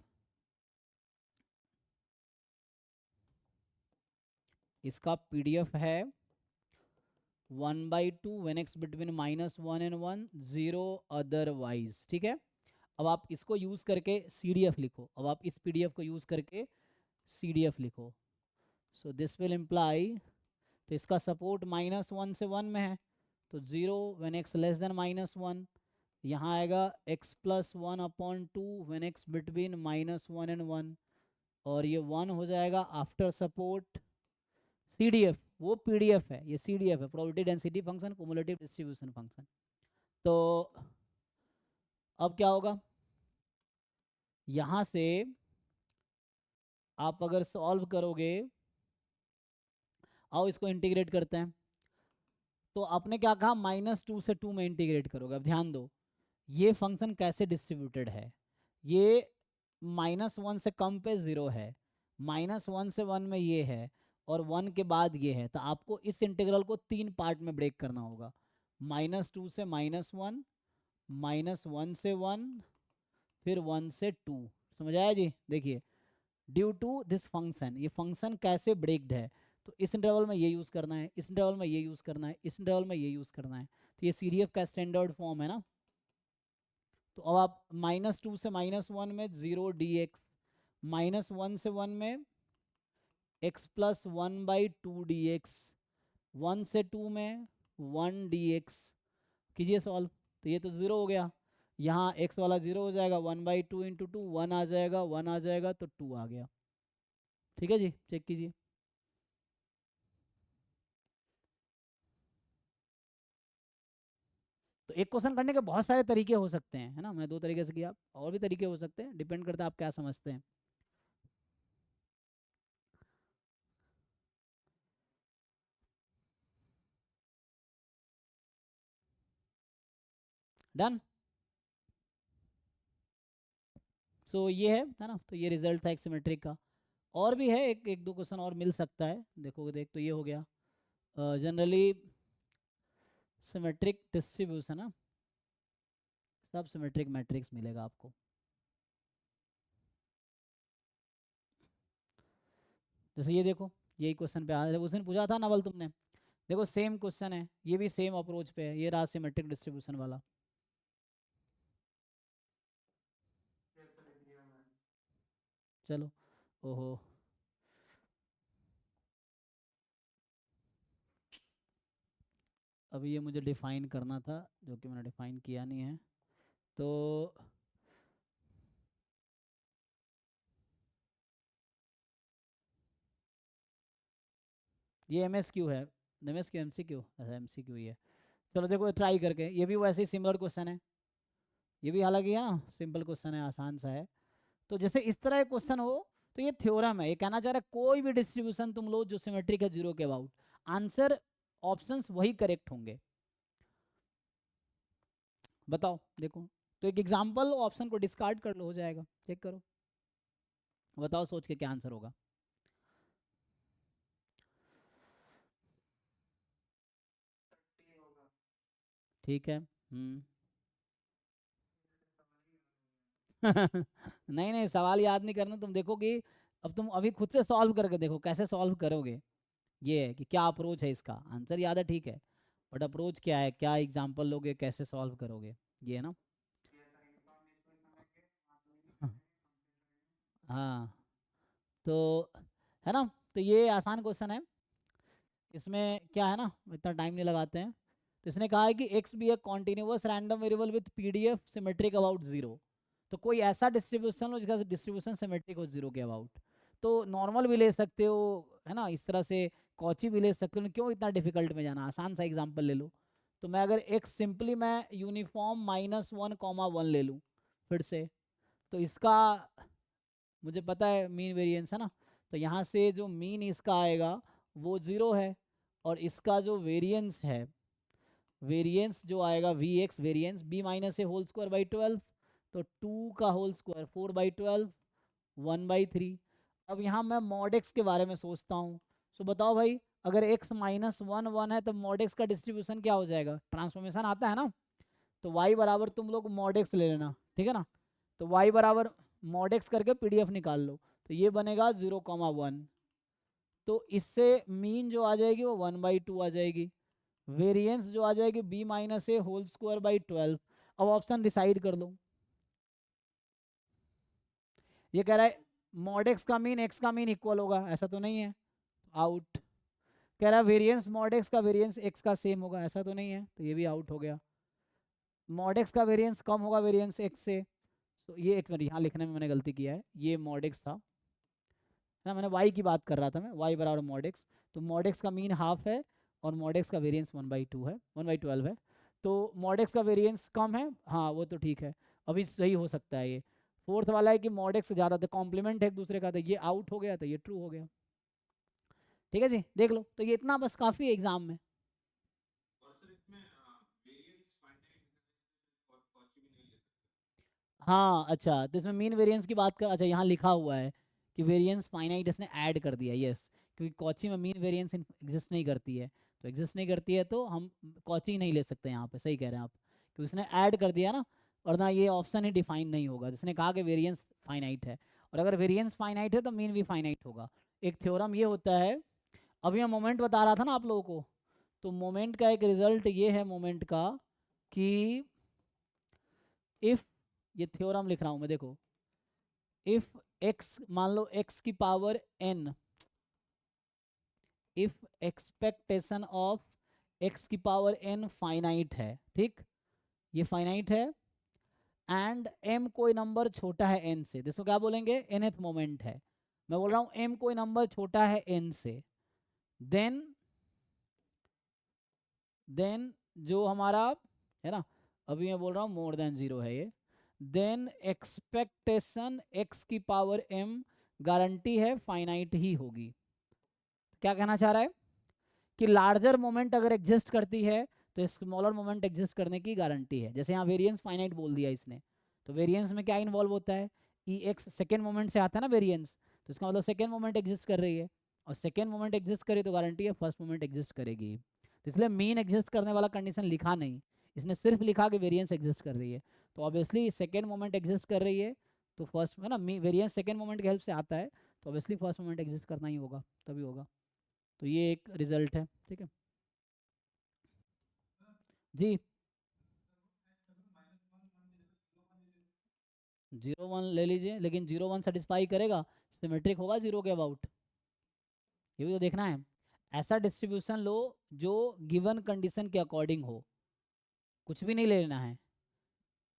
[SPEAKER 1] इसका PDF है 1/2 when x between -1 and 1 0 otherwise, ठीक है। अब आप इसको यूज करके CDF लिखो, अब आप इस PDF को यूज करके CDF लिखो। सो दिस विल इम्प्लाई, तो इसका सपोर्ट -1 से 1 में है, तो 0 when x लेस देन -1। यहाँ आएगा x+1/2 when x between -1 and 1। और ये 1 हो जाएगा आफ्टर सपोर्ट CDF। वो PDF है, ये CDF है, probability density function, cumulative distribution function. तो अब क्या होगा, यहाँ से आप अगर सॉल्व करोगे, आओ इसको इंटीग्रेट करते हैं। तो आपने क्या कहा, -2 से 2 में इंटीग्रेट करोगे। अब ध्यान दो, ये फंक्शन कैसे डिस्ट्रीब्यूटेड है, ये -1 से कम पे 0 है, -1 से 1 में ये है, और 1 के बाद ये है। तो आपको इस इंटीग्रल को 3 पार्ट में ब्रेक करना होगा, -2 से -1, -1 से 1, फिर 1 से 2। समझ आया जी। देखिए, ड्यू टू दिस फंक्शन, ये फंक्शन कैसे ब्रेक्ड है, तो इस इंटरवल में ये यूज़ करना है, इस इंटरवल में ये यूज़ करना है, इस इंटरवल में ये यूज़ करना है। तो ये CDF का स्टैंडर्ड फॉर्म है ना। तो अब आप -2 से -1 में 0 dx, -1 से 1 में x+1/2 dx, 1 से 2 में 1 dx। कीजिए सॉल्व, तो ये तो 0 हो गया, यहाँ x वाला 0 हो जाएगा, 1/2 इंटू 2 1 आ जाएगा, 1 आ जाएगा, तो 2 आ गया। ठीक है जी, चेक कीजिए। तो एक क्वेश्चन करने के बहुत सारे तरीके हो सकते हैं, है ना। मैं 2 तरीके से किया, और भी तरीके हो सकते हैं, डिपेंड करता है आप क्या समझते हैं। डन। सो ये है ना। तो ये रिजल्ट था एक सिमेट्रिक का। और भी है, एक एक दो क्वेश्चन और मिल सकता है, देखोगे देख। तो ये हो गया जनरली सिमेट्रिक डिस्ट्रीब्यूशन है, सब सिमेट्रिक मैट्रिक्स मिलेगा आपको। जैसे ये देखो, यही क्वेश्चन पे उस दिन पूछा था नवल तुमने, देखो सेम क्वेश्चन है, ये भी सेम अप्रोच पे है, ये रहा सिमेट्रिक डिस्ट्रीब्यूशन वाला। चलो, ओहो, अभी ये मुझे डिफाइन करना था जो कि मैंने डिफाइन किया नहीं है, तो ये MSQ है, MSQ MCQ, अच्छा MCQ ही है। चलो देखो ट्राई करके, ये भी वैसे ही सिमिलर क्वेश्चन है, ये भी हालांकि है ना सिंपल क्वेश्चन है, आसान सा है। तो जैसे इस तरह का क्वेश्चन हो तो ये थ्योरम है, ये कहना चाह रहा है कोई भी डिस्ट्रीब्यूशन तुम लो जो सिमेट्रिक है जीरो के अबाउट, आंसर ऑप्शंस वही करेक्ट होंगे। बताओ देखो, तो एक एग्जांपल ऑप्शन को डिस्कार्ड कर लो, हो जाएगा, चेक करो, बताओ सोच के क्या आंसर होगा। ठीक है। नहीं नहीं, सवाल याद नहीं करना, तुम देखो कि अब तुम अभी खुद से सॉल्व करके देखो कैसे सॉल्व करोगे, ये है कि क्या अप्रोच है, इसका आंसर याद है ठीक है, बट अप्रोच क्या है, क्या एग्जांपल लोगे, कैसे सॉल्व करोगे, ये है ना। हाँ, तो है ना, तो ये आसान क्वेश्चन है, इसमें क्या है ना, इतना टाइम नहीं लगाते हैं। तो इसने कहा है कि x be a continuous random variable with PDF symmetric about zero, तो कोई ऐसा डिस्ट्रीब्यूशन हो जिसका डिस्ट्रीब्यूशन सिमेट्रिक हो जीरो के अबाउट, तो नॉर्मल भी ले सकते हो, है ना, इस तरह से कॉची भी ले सकते हो, क्यों इतना डिफिकल्ट में जाना, आसान सा एग्जाम्पल ले लो। तो मैं अगर एक सिंपली मैं यूनिफॉर्म -1, 1 ले लूँ फिर से, तो इसका मुझे पता है मीन वेरिएंस है ना, तो यहाँ से जो मीन इसका आएगा वो जीरो है, और इसका जो वेरिएंस है, वेरिएंस जो आएगा Vx variance b-a whole square by 12, तो 2 का होल स्क्वायर 4/12, 1/3। अब यहाँ मैं मॉड एक्स के बारे में सोचता हूँ, सो बताओ भाई, अगर x -1 1 है तो मॉड एक्स का डिस्ट्रीब्यूशन क्या हो जाएगा, ट्रांसफॉर्मेशन आता है ना, तो y बराबर तुम लोग मॉड एक्स ले लेना, ठीक है ना, तो y बराबर मॉड एक्स करके पीडीएफ निकाल लो, तो ये बनेगा 0,1, तो इससे मीन जो आ जाएगी वो 1/2 आ जाएगी, वेरिएंस जो आ जाएगी b-a होल स्क्वायर बाई 12। अब ऑप्शन डिसाइड कर लो, ये कह रहा है मॉड एक्स का मीन एक्स का मीन इक्वल होगा, ऐसा तो नहीं है, आउट। कह रहा है वेरिएंस मॉड एक्स का वेरिएंस एक्स का सेम होगा, ऐसा तो नहीं है, तो ये भी आउट हो गया। मॉड एक्स का वेरिएंस कम होगा वेरिएंस एक्स से, तो ये एक मिनट यहाँ लिखने में मैंने गलती किया है, ये मॉड एक्स था ना, मैंने वाई की बात कर रहा था, मैं वाई बराबर मॉड एक्स, तो मॉड एक्स का मीन हाफ है और मॉड एक्स का वेरिएंस 1/2 है, 1/12 है, तो मॉड एक्स का वेरिएंस कम है, हाँ वो तो ठीक है, अभी सही हो सकता है ये। फोर्थ वाला है कि मॉड एक्स ज़्यादा था, कॉम्प्लीमेंट है एक दूसरे का, तो ये आउट हो गया, तो ये ट्रू हो गया। ठीक है जी, देख लो, तो ये इतना बस काफ़ी है एग्जाम में। हाँ अच्छा, तो इसमें मीन वेरिएंस की बात कर, अच्छा यहाँ लिखा हुआ है कि वेरिएंस फाइनाइट इसने ऐड कर दिया, यस, क्योंकि कॉची में मीन वेरिएंस एग्जिस्ट नहीं करती है, तो एग्जिस्ट नहीं करती है तो हम कॉची नहीं ले सकते यहाँ पे, सही कह रहे हैं आप, क्योंकि इसने ऐड कर दिया ना, वरना ये ऑप्शन ही डिफाइन नहीं होगा, जिसने कहा कि वेरिएंस फाइनाइट है, और अगर वेरिएंस फाइनाइट है तो मीन भी फाइनाइट होगा। एक थ्योरम ये होता है, अभी मैं मोमेंट बता रहा था ना आप लोगों को, तो मोमेंट का एक रिजल्ट ये है मोमेंट का कि इफ, ये थ्योरम लिख रहा हूँ मैं, देखो, इफ x मान लो x की power n, if expectation of x की पावर n फाइनाइट है, ठीक, ये फाइनाइट है, एंड m कोई नंबर छोटा है n से, देखो क्या बोलेंगे, nth मोमेंट है, मैं बोल रहा हूँ m कोई नंबर छोटा है n से, देन देन जो हमारा है ना, अभी मैं बोल रहा हूँ मोर देन जीरो है ये, देन एक्सपेक्टेशन x की पावर m गारंटी है फाइनाइट ही होगी। क्या कहना चाह रहा है कि लार्जर मोमेंट अगर एग्जिस्ट करती है तो स्मॉलर मोमेंट एग्जिस्ट करने की गारंटी है, जैसे यहाँ वेरिएंस फाइनाइट बोल दिया इसने, तो वेरिएंस में क्या इन्वॉल्व होता है, ई एक्स सेकेंड मोमेंट से आता है ना वेरिएंस, तो इसका मतलब सेकेंड मोमेंट एग्जिस्ट कर रही है, और सेकेंड मोमेंट एग्जिस्ट करे तो गारंटी है फर्स्ट मोमेंट एग्जिस्ट करेगी, तो इसलिए मीन एग्जिस्ट करने वाला कंडीशन लिखा नहीं, इसने सिर्फ लिखा कि वेरिएंस एग्जिस्ट कर रही है, तो ऑब्वियसली सेकेंड मोमेंट एग्जिस्ट कर रही है, तो फर्स्ट है ना, वेरिएंस सेकेंड मोमेंट की हेल्प से आता है, तो ऑब्वियसली फर्स्ट मोमेंट एग्जिस्ट करना ही होगा, तभी होगा। तो ये एक रिजल्ट है, ठीक है जी। 0 1 ले लीजिए, लेकिन 0 1 सेटिस्फाई करेगा, सिमेट्रिक होगा 0 के अबाउट, ये भी तो देखना है। ऐसा डिस्ट्रीब्यूशन लो जो गिवन कंडीशन के अकॉर्डिंग हो, कुछ भी नहीं लेना है।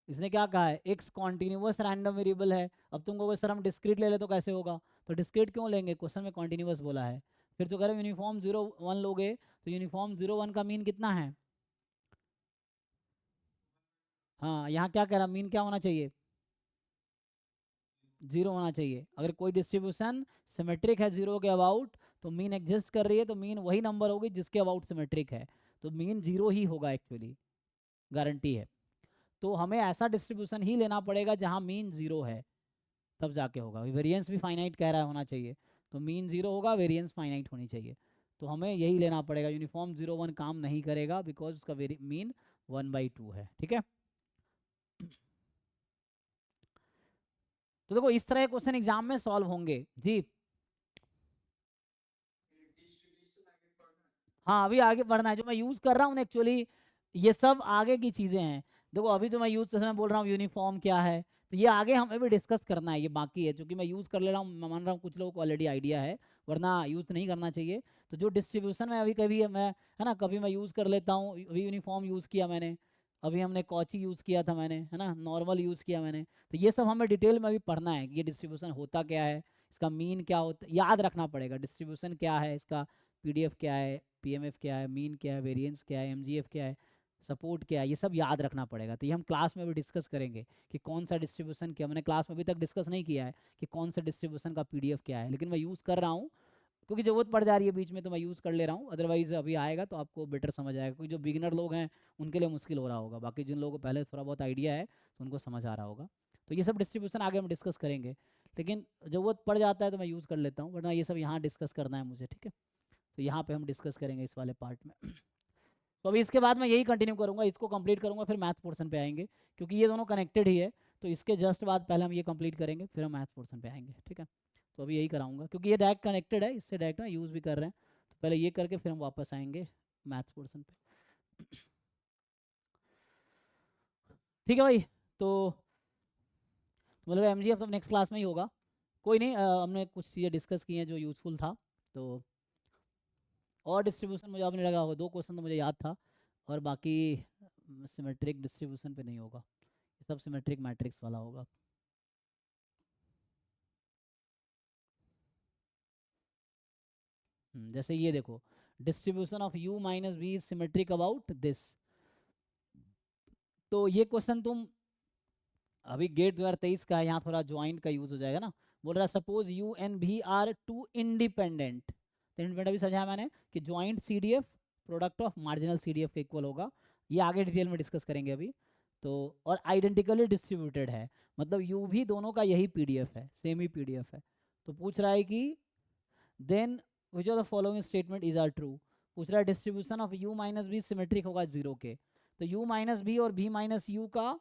[SPEAKER 1] इसने क्या कहा है, एक्स कॉन्टिन्यूस रैंडम वेरिएबल है। अब तुम कहोगे सर हम डिस्क्रीट ले ले तो कैसे होगा, तो डिस्क्रीट क्यों लेंगे, क्वेश्चन में कॉन्टिन्यूस बोला है। फिर तो कह रहे हो यूनिफॉर्म 0 1 लोगे, तो यूनिफॉर्म 0 1 का मीन कितना है, हाँ यहाँ क्या कह रहा, मीन क्या होना चाहिए, 0 होना चाहिए। अगर कोई डिस्ट्रीब्यूशन सिमेट्रिक है 0 के अबाउट, तो मीन एग्जिस्ट कर रही है, तो मीन वही नंबर होगी जिसके अबाउट सिमेट्रिक है, तो मीन 0 ही होगा एक्चुअली, गारंटी है। तो हमें ऐसा डिस्ट्रीब्यूशन ही लेना पड़ेगा जहाँ मीन 0 है, तब जाके होगा। वेरिएंस भी फाइनाइट कह रहा है होना चाहिए, तो मीन 0 होगा, वेरिएंस फाइनाइट होनी चाहिए, तो हमें यही लेना पड़ेगा। यूनिफॉर्म 0 1 काम नहीं करेगा बिकॉज उसका मीन 1/2 है, ठीक है। तो देखो इस तरह के क्वेश्चन एग्जाम में सॉल्व होंगे जी। हाँ अभी आगे बढ़ना है, जो मैं यूज कर रहा हूँ एक्चुअली ये सब आगे की चीजें हैं। देखो अभी जो मैं यूज जैसे मैं बोल रहा हूँ यूनिफॉर्म क्या है, तो ये आगे हमें भी डिस्कस करना है, ये बाकी है, क्योंकि मैं यूज कर ले रहा हूँ, मैं मान रहा हूँ कुछ लोगों को ऑलरेडी आइडिया है, वरना यूज नहीं करना चाहिए। तो जो डिस्ट्रीब्यूशन में अभी कभी मैं है ना, कभी मैं यूज कर लेता हूँ, अभी यूनिफॉर्म यूज किया मैंने, अभी हमने कॉची यूज किया था मैंने, है ना, नॉर्मल यूज किया मैंने, तो ये सब हमें डिटेल में अभी पढ़ना है कि ये डिस्ट्रीब्यूशन होता क्या है, इसका मीन क्या होता है, याद रखना पड़ेगा डिस्ट्रीब्यूशन क्या है, इसका पीडीएफ क्या है, पीएमएफ क्या है, मीन क्या है, वेरिएंस क्या है, एमजीएफ क्या है, सपोर्ट क्या है, ये सब याद रखना पड़ेगा। तो ये हम क्लास में भी डिस्कस करेंगे कि कौन सा डिस्ट्रीब्यूशन क्या, मैंने क्लास में अभी तक डिस्कस नहीं किया है कि कौन सा डिस्ट्रीब्यूशन का पीडीएफ क्या है, लेकिन मैं यूज़ कर रहा हूँ क्योंकि ज़रूरत पड़ जा रही है बीच में, तो मैं यूज़ कर ले रहा हूँ, अदरवाइज अभी आएगा तो आपको बेटर समझ आएगा, क्योंकि जो बिगिनर लोग हैं उनके लिए मुश्किल हो रहा होगा, बाकी जिन लोगों को पहले थोड़ा बहुत आइडिया है तो उनको समझ आ रहा होगा। तो ये सब डिस्ट्रीब्यूशन आगे हम डिस्कस करेंगे, लेकिन ज़रूरत पड़ जाता है तो मैं यूज़ कर लेता हूँ, वरना ये सब यहाँ डिस्कस करना है मुझे, ठीक है। तो यहाँ पे हम डिस्कस करेंगे इस वाले पार्ट में। तो अभी इसके बाद मैं यही कंटिन्यू करूँगा, इसको कंप्लीट करूँगा, फिर मैथ्स पोर्शन पे आएंगे, क्योंकि ये दोनों कनेक्टेड ही है। तो इसके जस्ट बाद पहले हम ये कंप्लीट करेंगे, फिर हम मैथ्स पोर्शन पे आएंगे, ठीक है। तो अभी यही कराऊंगा, क्योंकि ये डायरेक्ट कनेक्टेड है, इससे डायरेक्ट ना यूज़ भी कर रहे हैं, तो पहले ये करके फिर हम वापस आएंगे मैथ्स पोर्शन पे। ठीक है भाई, तो मतलब एमजीएफ तो नेक्स्ट क्लास में ही होगा, कोई नहीं, हमने कुछ चीज़ें डिस्कस की हैं जो यूज़फुल था। तो और डिस्ट्रीब्यूशन मुझे आपने लगा होगा, 2 क्वेश्चन तो मुझे याद था, और बाकी सिमेट्रिक डिस्ट्रीब्यूशन पे नहीं होगा, सब सिमेट्रिक मैट्रिक्स वाला होगा। जैसे ये देखो, distribution of u minus v is symmetric about this, तो ये क्वेश्चन तुम अभी गेट 2023 का है, यहाँ थोड़ा ज्वाइंट का यूज हो जाएगा ना। बोल रहा है सपोज यू एंड भी आर टू इंडिपेंडेंट, तो इंडिपेंडेंट अभी समझाया मैंने कि joint CDF product of marginal CDF के इक्वल होगा, ये आगे डिटेल में डिस्कस करेंगे अभी। तो और आइडेंटिकली डिस्ट्रीब्यूटेड है, मतलब यू भी दोनों का यही पीडीएफ है, सेम ही पीडीएफ है। तो पूछ रहा है कि then which of the following statement is are true, पूछ रहा है distribution of u minus b symmetric होगा 0 के, तो u माइनस बी और v माइनस यू का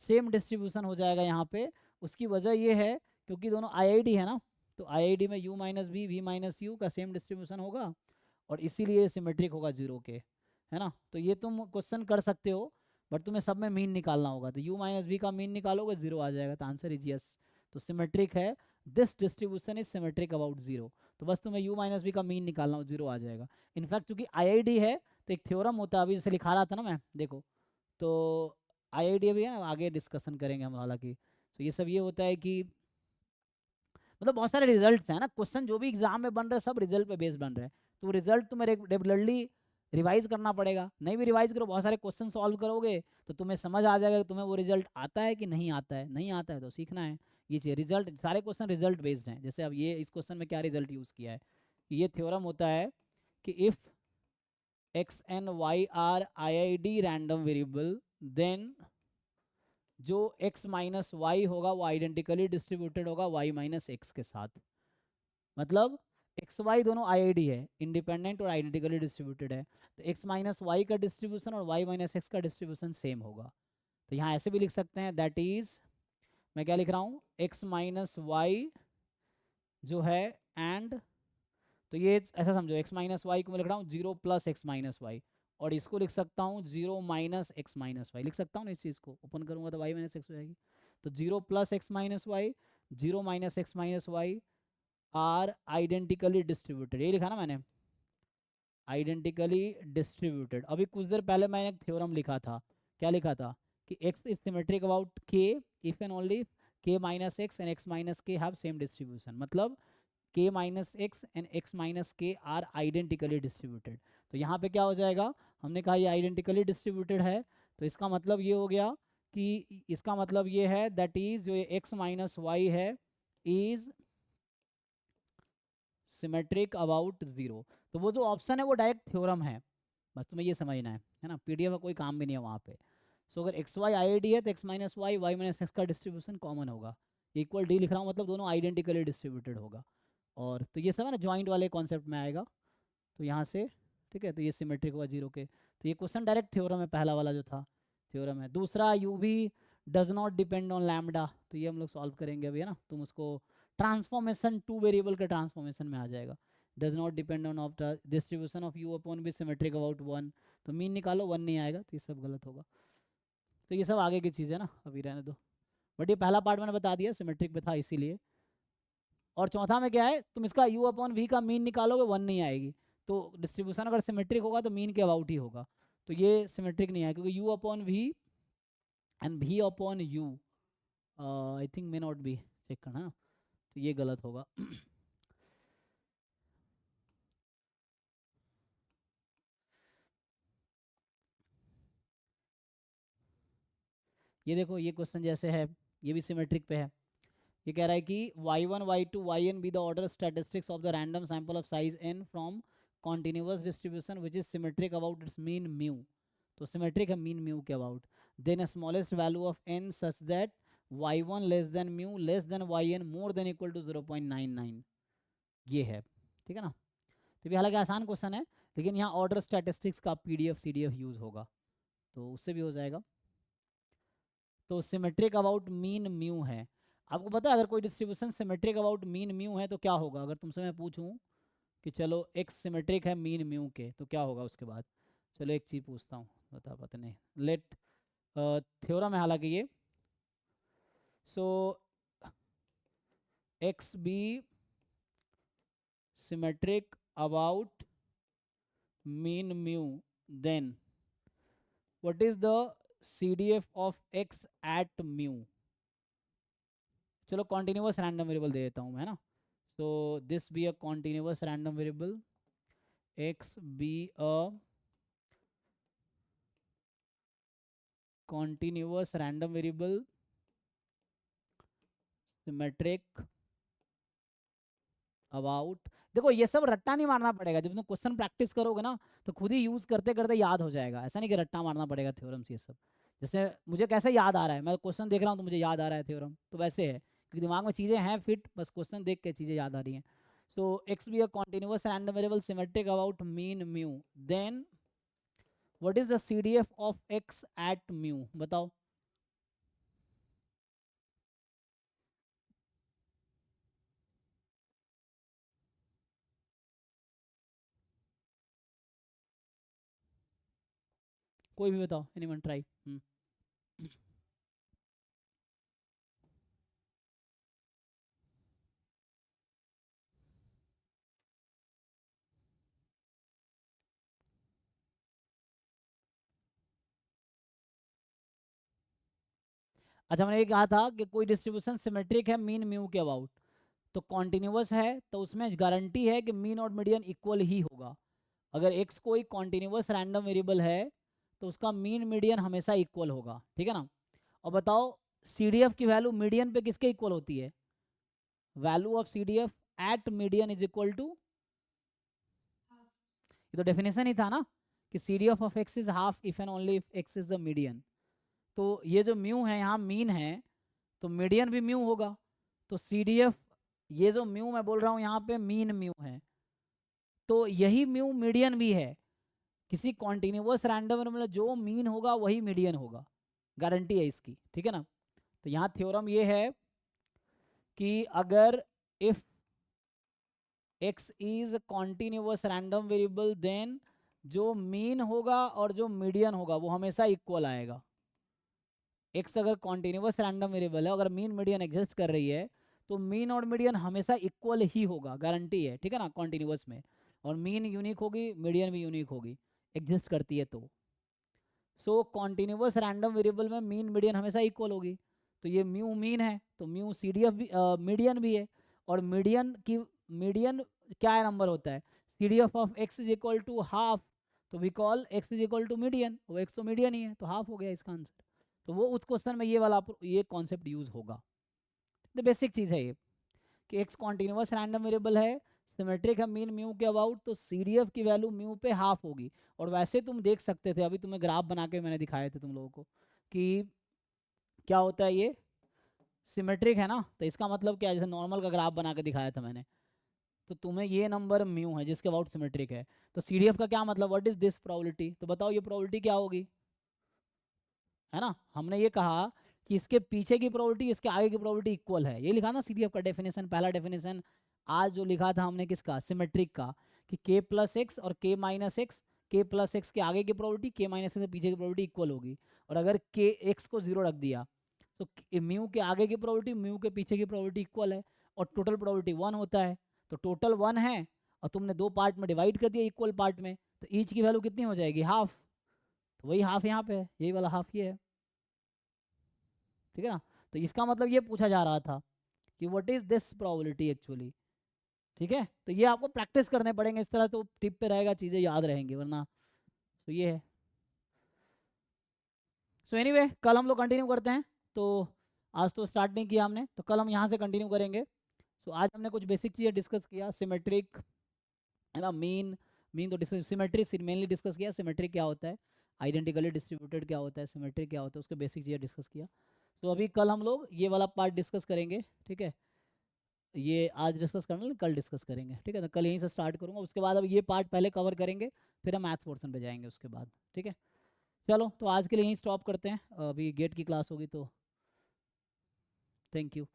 [SPEAKER 1] सेम डिस्ट्रीब्यूशन हो जाएगा यहाँ पे। उसकी वजह ये है क्योंकि दोनों आईआईडी है ना, तो आईआईडी में u minus b v minus u का सेम डिस्ट्रीब्यूशन होगा, और इसीलिए सिमेट्रिक होगा 0 के, है ना। तो ये तुम क्वेश्चन कर सकते हो, बट तुम्हें सब में मीन निकालना होगा, तो u माइनस बी का मीन निकालोगे 0 आ जाएगा, तो आंसर इज यस। तो सिमेट्रिक है, this distribution is symmetric about 0, तो बस तुम्हें u माइनस बी का मीन निकालना हो, 0 आ जाएगा। इनफैक्ट क्योंकि आईआईडी है तो एक थ्योरम होता है, अभी जैसे लिखा रहा था ना मैं, देखो तो आईआईडी भी है ना, आगे डिस्कशन करेंगे हम हालांकि। तो ये सब ये होता है कि मतलब बहुत सारे रिजल्ट हैं ना, क्वेश्चन जो भी एग्जाम में बन रहे हैं सब रिजल्ट पे बेस्ड बन रहे हैं, तो रिजल्ट तुम्हें रेगुलरली रिवाइज करना पड़ेगा, नहीं भी रिवाइज करो बहुत सारे क्वेश्चन सॉल्व करोगे तो तुम्हें समझ आ जाएगा कि तुम्हें वो रिजल्ट आता है कि नहीं आता है, नहीं आता है तो सीखना है। ये चाहिए रिजल्ट, सारे क्वेश्चन रिजल्ट बेस्ड हैं। जैसे अब ये इस क्वेश्चन में क्या रिजल्ट यूज़ किया है, ये थ्योरम होता है कि if x and y are IID random variable, then जो x माइनस वाई होगा वो आइडेंटिकली डिस्ट्रीब्यूटेड होगा y माइनस एक्स के साथ, मतलब एक्स वाई दोनों आईआईडी है, इंडिपेंडेंट और आइडेंटिकली डिस्ट्रीब्यूटेड है, तो एक्स माइनस वाई का डिस्ट्रीब्यूशन और वाई माइनस एक्स का डिस्ट्रीब्यूशन सेम होगा। तो यहाँ ऐसे भी लिख सकते हैं, दैट इज, मैं क्या लिख रहा हूँ, एक्स माइनस वाई जो है एंड तो ये ऐसा समझो, x माइनस वाई को मैं लिख रहा हूँ 0 प्लस एक्स माइनस वाई, और इसको लिख सकता हूँ 0 माइनस एक्स माइनस वाई, लिख सकता हूँ ना इस चीज़ को, ओपन करूँगा तो वाई माइनस एक्स हो जाएगी। तो 0 plus x minus y, 0 minus x minus y are identically distributed, ये लिखा ना मैंने, आइडेंटिकली डिस्ट्रीब्यूटेड। अभी कुछ देर पहले मैंने एक थ्योरम लिखा था, क्या लिखा था कि x is symmetric about k if and only k minus x and x minus k have same distribution, मतलब k minus x and x minus k are identically distributed. तो यहाँ पे क्या हो जाएगा, हमने कहा ये आइडेंटिकली डिस्ट्रीब्यूटेड है, तो इसका मतलब ये हो गया कि इसका मतलब ये है दैट इज जो ये x माइनस वाई है इज सिमेट्रिक अबाउट जीरो। तो वो जो ऑप्शन है वो डायरेक्ट थ्योरम है, बस तुम्हें ये समझना है ना, पीडीएफ का कोई काम भी नहीं है वहाँ पे। सो अगर एक्स वाई आईडी है तो x minus y y minus x का डिस्ट्रीब्यूशन कॉमन होगा, इक्वल डी लिख रहा हूँ मतलब दोनों आइडेंटिकली डिस्ट्रीब्यूटेड होगा। और तो ये सब है ना ज्वाइंट वाले कॉन्सेप्ट में आएगा, तो यहाँ से ठीक है, तो ये सिमेट्रिक हुआ जीरो के, तो ये क्वेश्चन डायरेक्ट थ्योरम है, पहला वाला जो था थ्योरम है। दूसरा u v does not depend on lambda, तो ये हम लोग सॉल्व करेंगे अभी, है ना, तुम उसको ट्रांसफॉर्मेशन टू वेरिएबल के ट्रांसफॉर्मेशन में आ जाएगा। Does not depend on of the distribution of u upon b symmetric about one, तो मीन निकालो, वन नहीं आएगा, तो ये सब गलत होगा। तो ये सब आगे की चीज़ है ना, अभी रहने दो, बट ये पहला पार्ट मैंने बता दिया सिमेट्रिक पे था इसीलिए। और चौथा में क्या है, तुम इसका u अपॉन वी का मीन निकालोगे, वन नहीं आएगी, तो डिस्ट्रीब्यूशन अगर सिमेट्रिक होगा तो मीन के अबाउट ही होगा, तो ये सिमेट्रिक नहीं है क्योंकि u upon v and v upon u I think may not be, check करना, तो ये गलत होगा। ये देखो ये क्वेश्चन जैसे है, ये भी सिमेट्रिक पे है। ये कह रहा है कि y1 y2 yn be the order statistics of the random sample of size n from continuous distribution which is symmetric about its mean mu, तो सिमेट्रिक है मीन म्यू के अबाउट, then smallest value of n such that y1 less than mu less than yn more than equal to 0.99, ये है, ठीक है ना। तो भी हालांकि आसान क्वेश्चन है, लेकिन यहाँ ऑर्डर स्टैटिस्टिक्स का पीडीएफ सीडीएफ यूज होगा, तो उससे भी हो जाएगा। तो सिमेट्रिक अबाउट मीन म्यू है, आपको पता है अगर कोई distribution symmetric about mean mu है तो क्या होगा, अगर तुमसे मैं पूछूं कि चलो एक्स सिमेट्रिक है मीन म्यू के तो क्या होगा उसके बाद, चलो एक चीज़ पूछता हूँ, बता पता नहीं, लेट थ्योरम है हालांकि ये, so X be symmetric about mean mu, then what is the CDF of x at mu, चलो कॉन्टिन्यूस रैंडम वेरिएबल दे देता हूँ मैं, है ना, so this be a continuous random variable, x be a continuous random variable symmetric about, देखो ये सब रट्टा नहीं मारना पड़ेगा, जब तुम क्वेश्चन प्रैक्टिस करोगे ना तो खुद ही यूज करते करते याद हो जाएगा, ऐसा नहीं कि रट्टा मारना पड़ेगा थ्योरम्स ये सब। जैसे मुझे कैसे याद आ रहा है, मैं क्वेश्चन देख रहा हूँ तो मुझे याद आ रहा है थ्योरम, तो वैसे है क्योंकि दिमाग में चीज़ें हैं फिट, बस क्वेश्चन देख के चीज़ें याद आ रही हैं। So X be a continuous random variable symmetric about mean mu, then what is the CDF of x at mu, बताओ। कोई भी बताओ, एनीवन ट्राई। अच्छा मैंने ये कहा था कि कोई डिस्ट्रीब्यूशन सिमेट्रिक है मीन म्यू के अबाउट, तो कॉन्टिन्यूस है तो उसमें गारंटी है कि मीन और मीडियन इक्वल ही होगा। अगर एक्स कोई कॉन्टिन्यूस रैंडम वेरिएबल है तो उसका मीन मीडियन हमेशा इक्वल होगा, ठीक है ना। और बताओ CDF की वैल्यू मीडियन पे किसके इक्वल होती है, value of CDF at median is equal to, ये तो डेफिनेशन ही था ना कि CDF of x is half if and only if x is the median, तो ये जो म्यू है यहाँ मीन है तो मीडियन भी म्यू होगा, तो CDF, ये जो म्यू मैं बोल रहा हूँ यहाँ पे मीन म्यू है, तो यही म्यू मीडियन भी है, किसी कॉन्टिन्यूस रैंडम मतलब जो मीन होगा वही मीडियन होगा, गारंटी है इसकी, ठीक है ना। तो यहाँ थ्योरम ये है कि अगर if x is continuous random variable, then जो मीन होगा और जो मीडियन होगा वो हमेशा इक्वल आएगा। x अगर कॉन्टिन्यूअस रैंडम वेरिएबल है, अगर मीन मीडियन एग्जिस्ट कर रही है तो मीन और मीडियन हमेशा इक्वल ही होगा, गारंटी है, ठीक है ना, कॉन्टिन्यूअस में। और मीन यूनिक होगी, मीडियन भी यूनिक होगी, एग्जिस्ट करती है तो। सो कॉन्टिन्यूअस रैंडम वेरिएबल में मीन मीडियन हमेशा इक्वल होगी। तो ये म्यू मीन है तो म्यू सी डी एफ भी मीडियन भी है। और मीडियन क्या है, नंबर होता है, C D F of x is equal to half, तो we call X is equal to median, वो एक्स तो मीडियन ही है तो हाफ हो गया इसका आंसर। तो वो उस क्वेश्चन में ये कॉन्सेप्ट यूज होगा। तो बेसिक चीज़ है ये कि एक्स कॉन्टिन्यूअस रैंडम वेरिएबल है, सिमेट्रिक है मीन म्यू के अबाउट, तो सी डी एफ की वैल्यू म्यू पे हाफ होगी। और वैसे तुम देख सकते थे, अभी तुम्हें ग्राफ बना के मैंने दिखाए थे तुम लोगों को कि क्या होता है, ये सिमेट्रिक है ना, तो इसका मतलब क्या है, जैसे नॉर्मल का ग्राफ बना के दिखाया था मैंने, तो तुम्हें ये नंबर म्यू है जिसके अबाउट सिमेट्रिक है, तो सी डी एफ का क्या मतलब, व्हाट इज दिस प्रोबेबिलिटी, तो बताओ ये प्रोबेबिलिटी क्या होगी, है ना। हमने ये कहा कि इसके पीछे की प्रोबेबिलिटी इसके आगे की प्रोबेबिलिटी इक्वल है, ये लिखा ना सीडीएफ का डेफिनेशन, पहला डेफिनेशन आज जो लिखा था हमने किसका, सिमेट्रिक का, कि के प्लस एक्स और के minus x, k plus x के आगे की प्रोबेबिलिटी के माइनस एक्स के पीछे की प्रोबेबिलिटी इक्वल होगी। और अगर के एक्स को जीरो रख दिया तो म्यू के आगे की प्रोबेबिलिटी म्यू के पीछे की प्रोबेबिलिटी इक्वल है, और टोटल प्रोबेबिलिटी वन होता है, तो टोटल वन है और तुमने दो पार्ट में डिवाइड कर दिया इक्वल पार्ट में, तो ईच की वैल्यू कितनी हो जाएगी, हाफ, तो वही हाफ यहाँ पे है, यही वाला हाफ ये है, ठीक है ना। तो इसका मतलब ये पूछा जा रहा था कि what is this probability actually, ठीक है। तो ये आपको प्रैक्टिस करने पड़ेंगे, इस तरह तो टिप पे रहेगा, चीज़ें याद रहेंगी, वरना तो ये है। सो एनीवे कल हम लोग कंटिन्यू करते हैं, तो आज तो स्टार्ट नहीं किया हमने, तो कल हम यहाँ से कंटिन्यू करेंगे। सो आज हमने कुछ बेसिक चीज़ें डिस्कस किया, सिमेट्रिक है ना, मीन मीन तो डिस्कस, सिमेट्रिक मेनली डिस्कस किया, सिमेट्रिक क्या होता है, आइडेंटिकली डिस्ट्रीब्यूटेड क्या होता है, सिमेट्रिक क्या होता है, उसके बेसिक चीज़ें डिस्कस किया। तो अभी कल हम लोग ये वाला पार्ट डिस्कस करेंगे, ठीक है। ये आज डिस्कस करना है, कल डिस्कस करेंगे, ठीक है। तो कल यहीं से स्टार्ट करूँगा, उसके बाद अब ये पार्ट पहले कवर करेंगे, फिर हम मैथ्स पोर्शन पे जाएंगे उसके बाद, ठीक है। चलो तो आज के लिए यहीं स्टॉप करते हैं, अभी गेट की क्लास होगी, तो थैंक यू।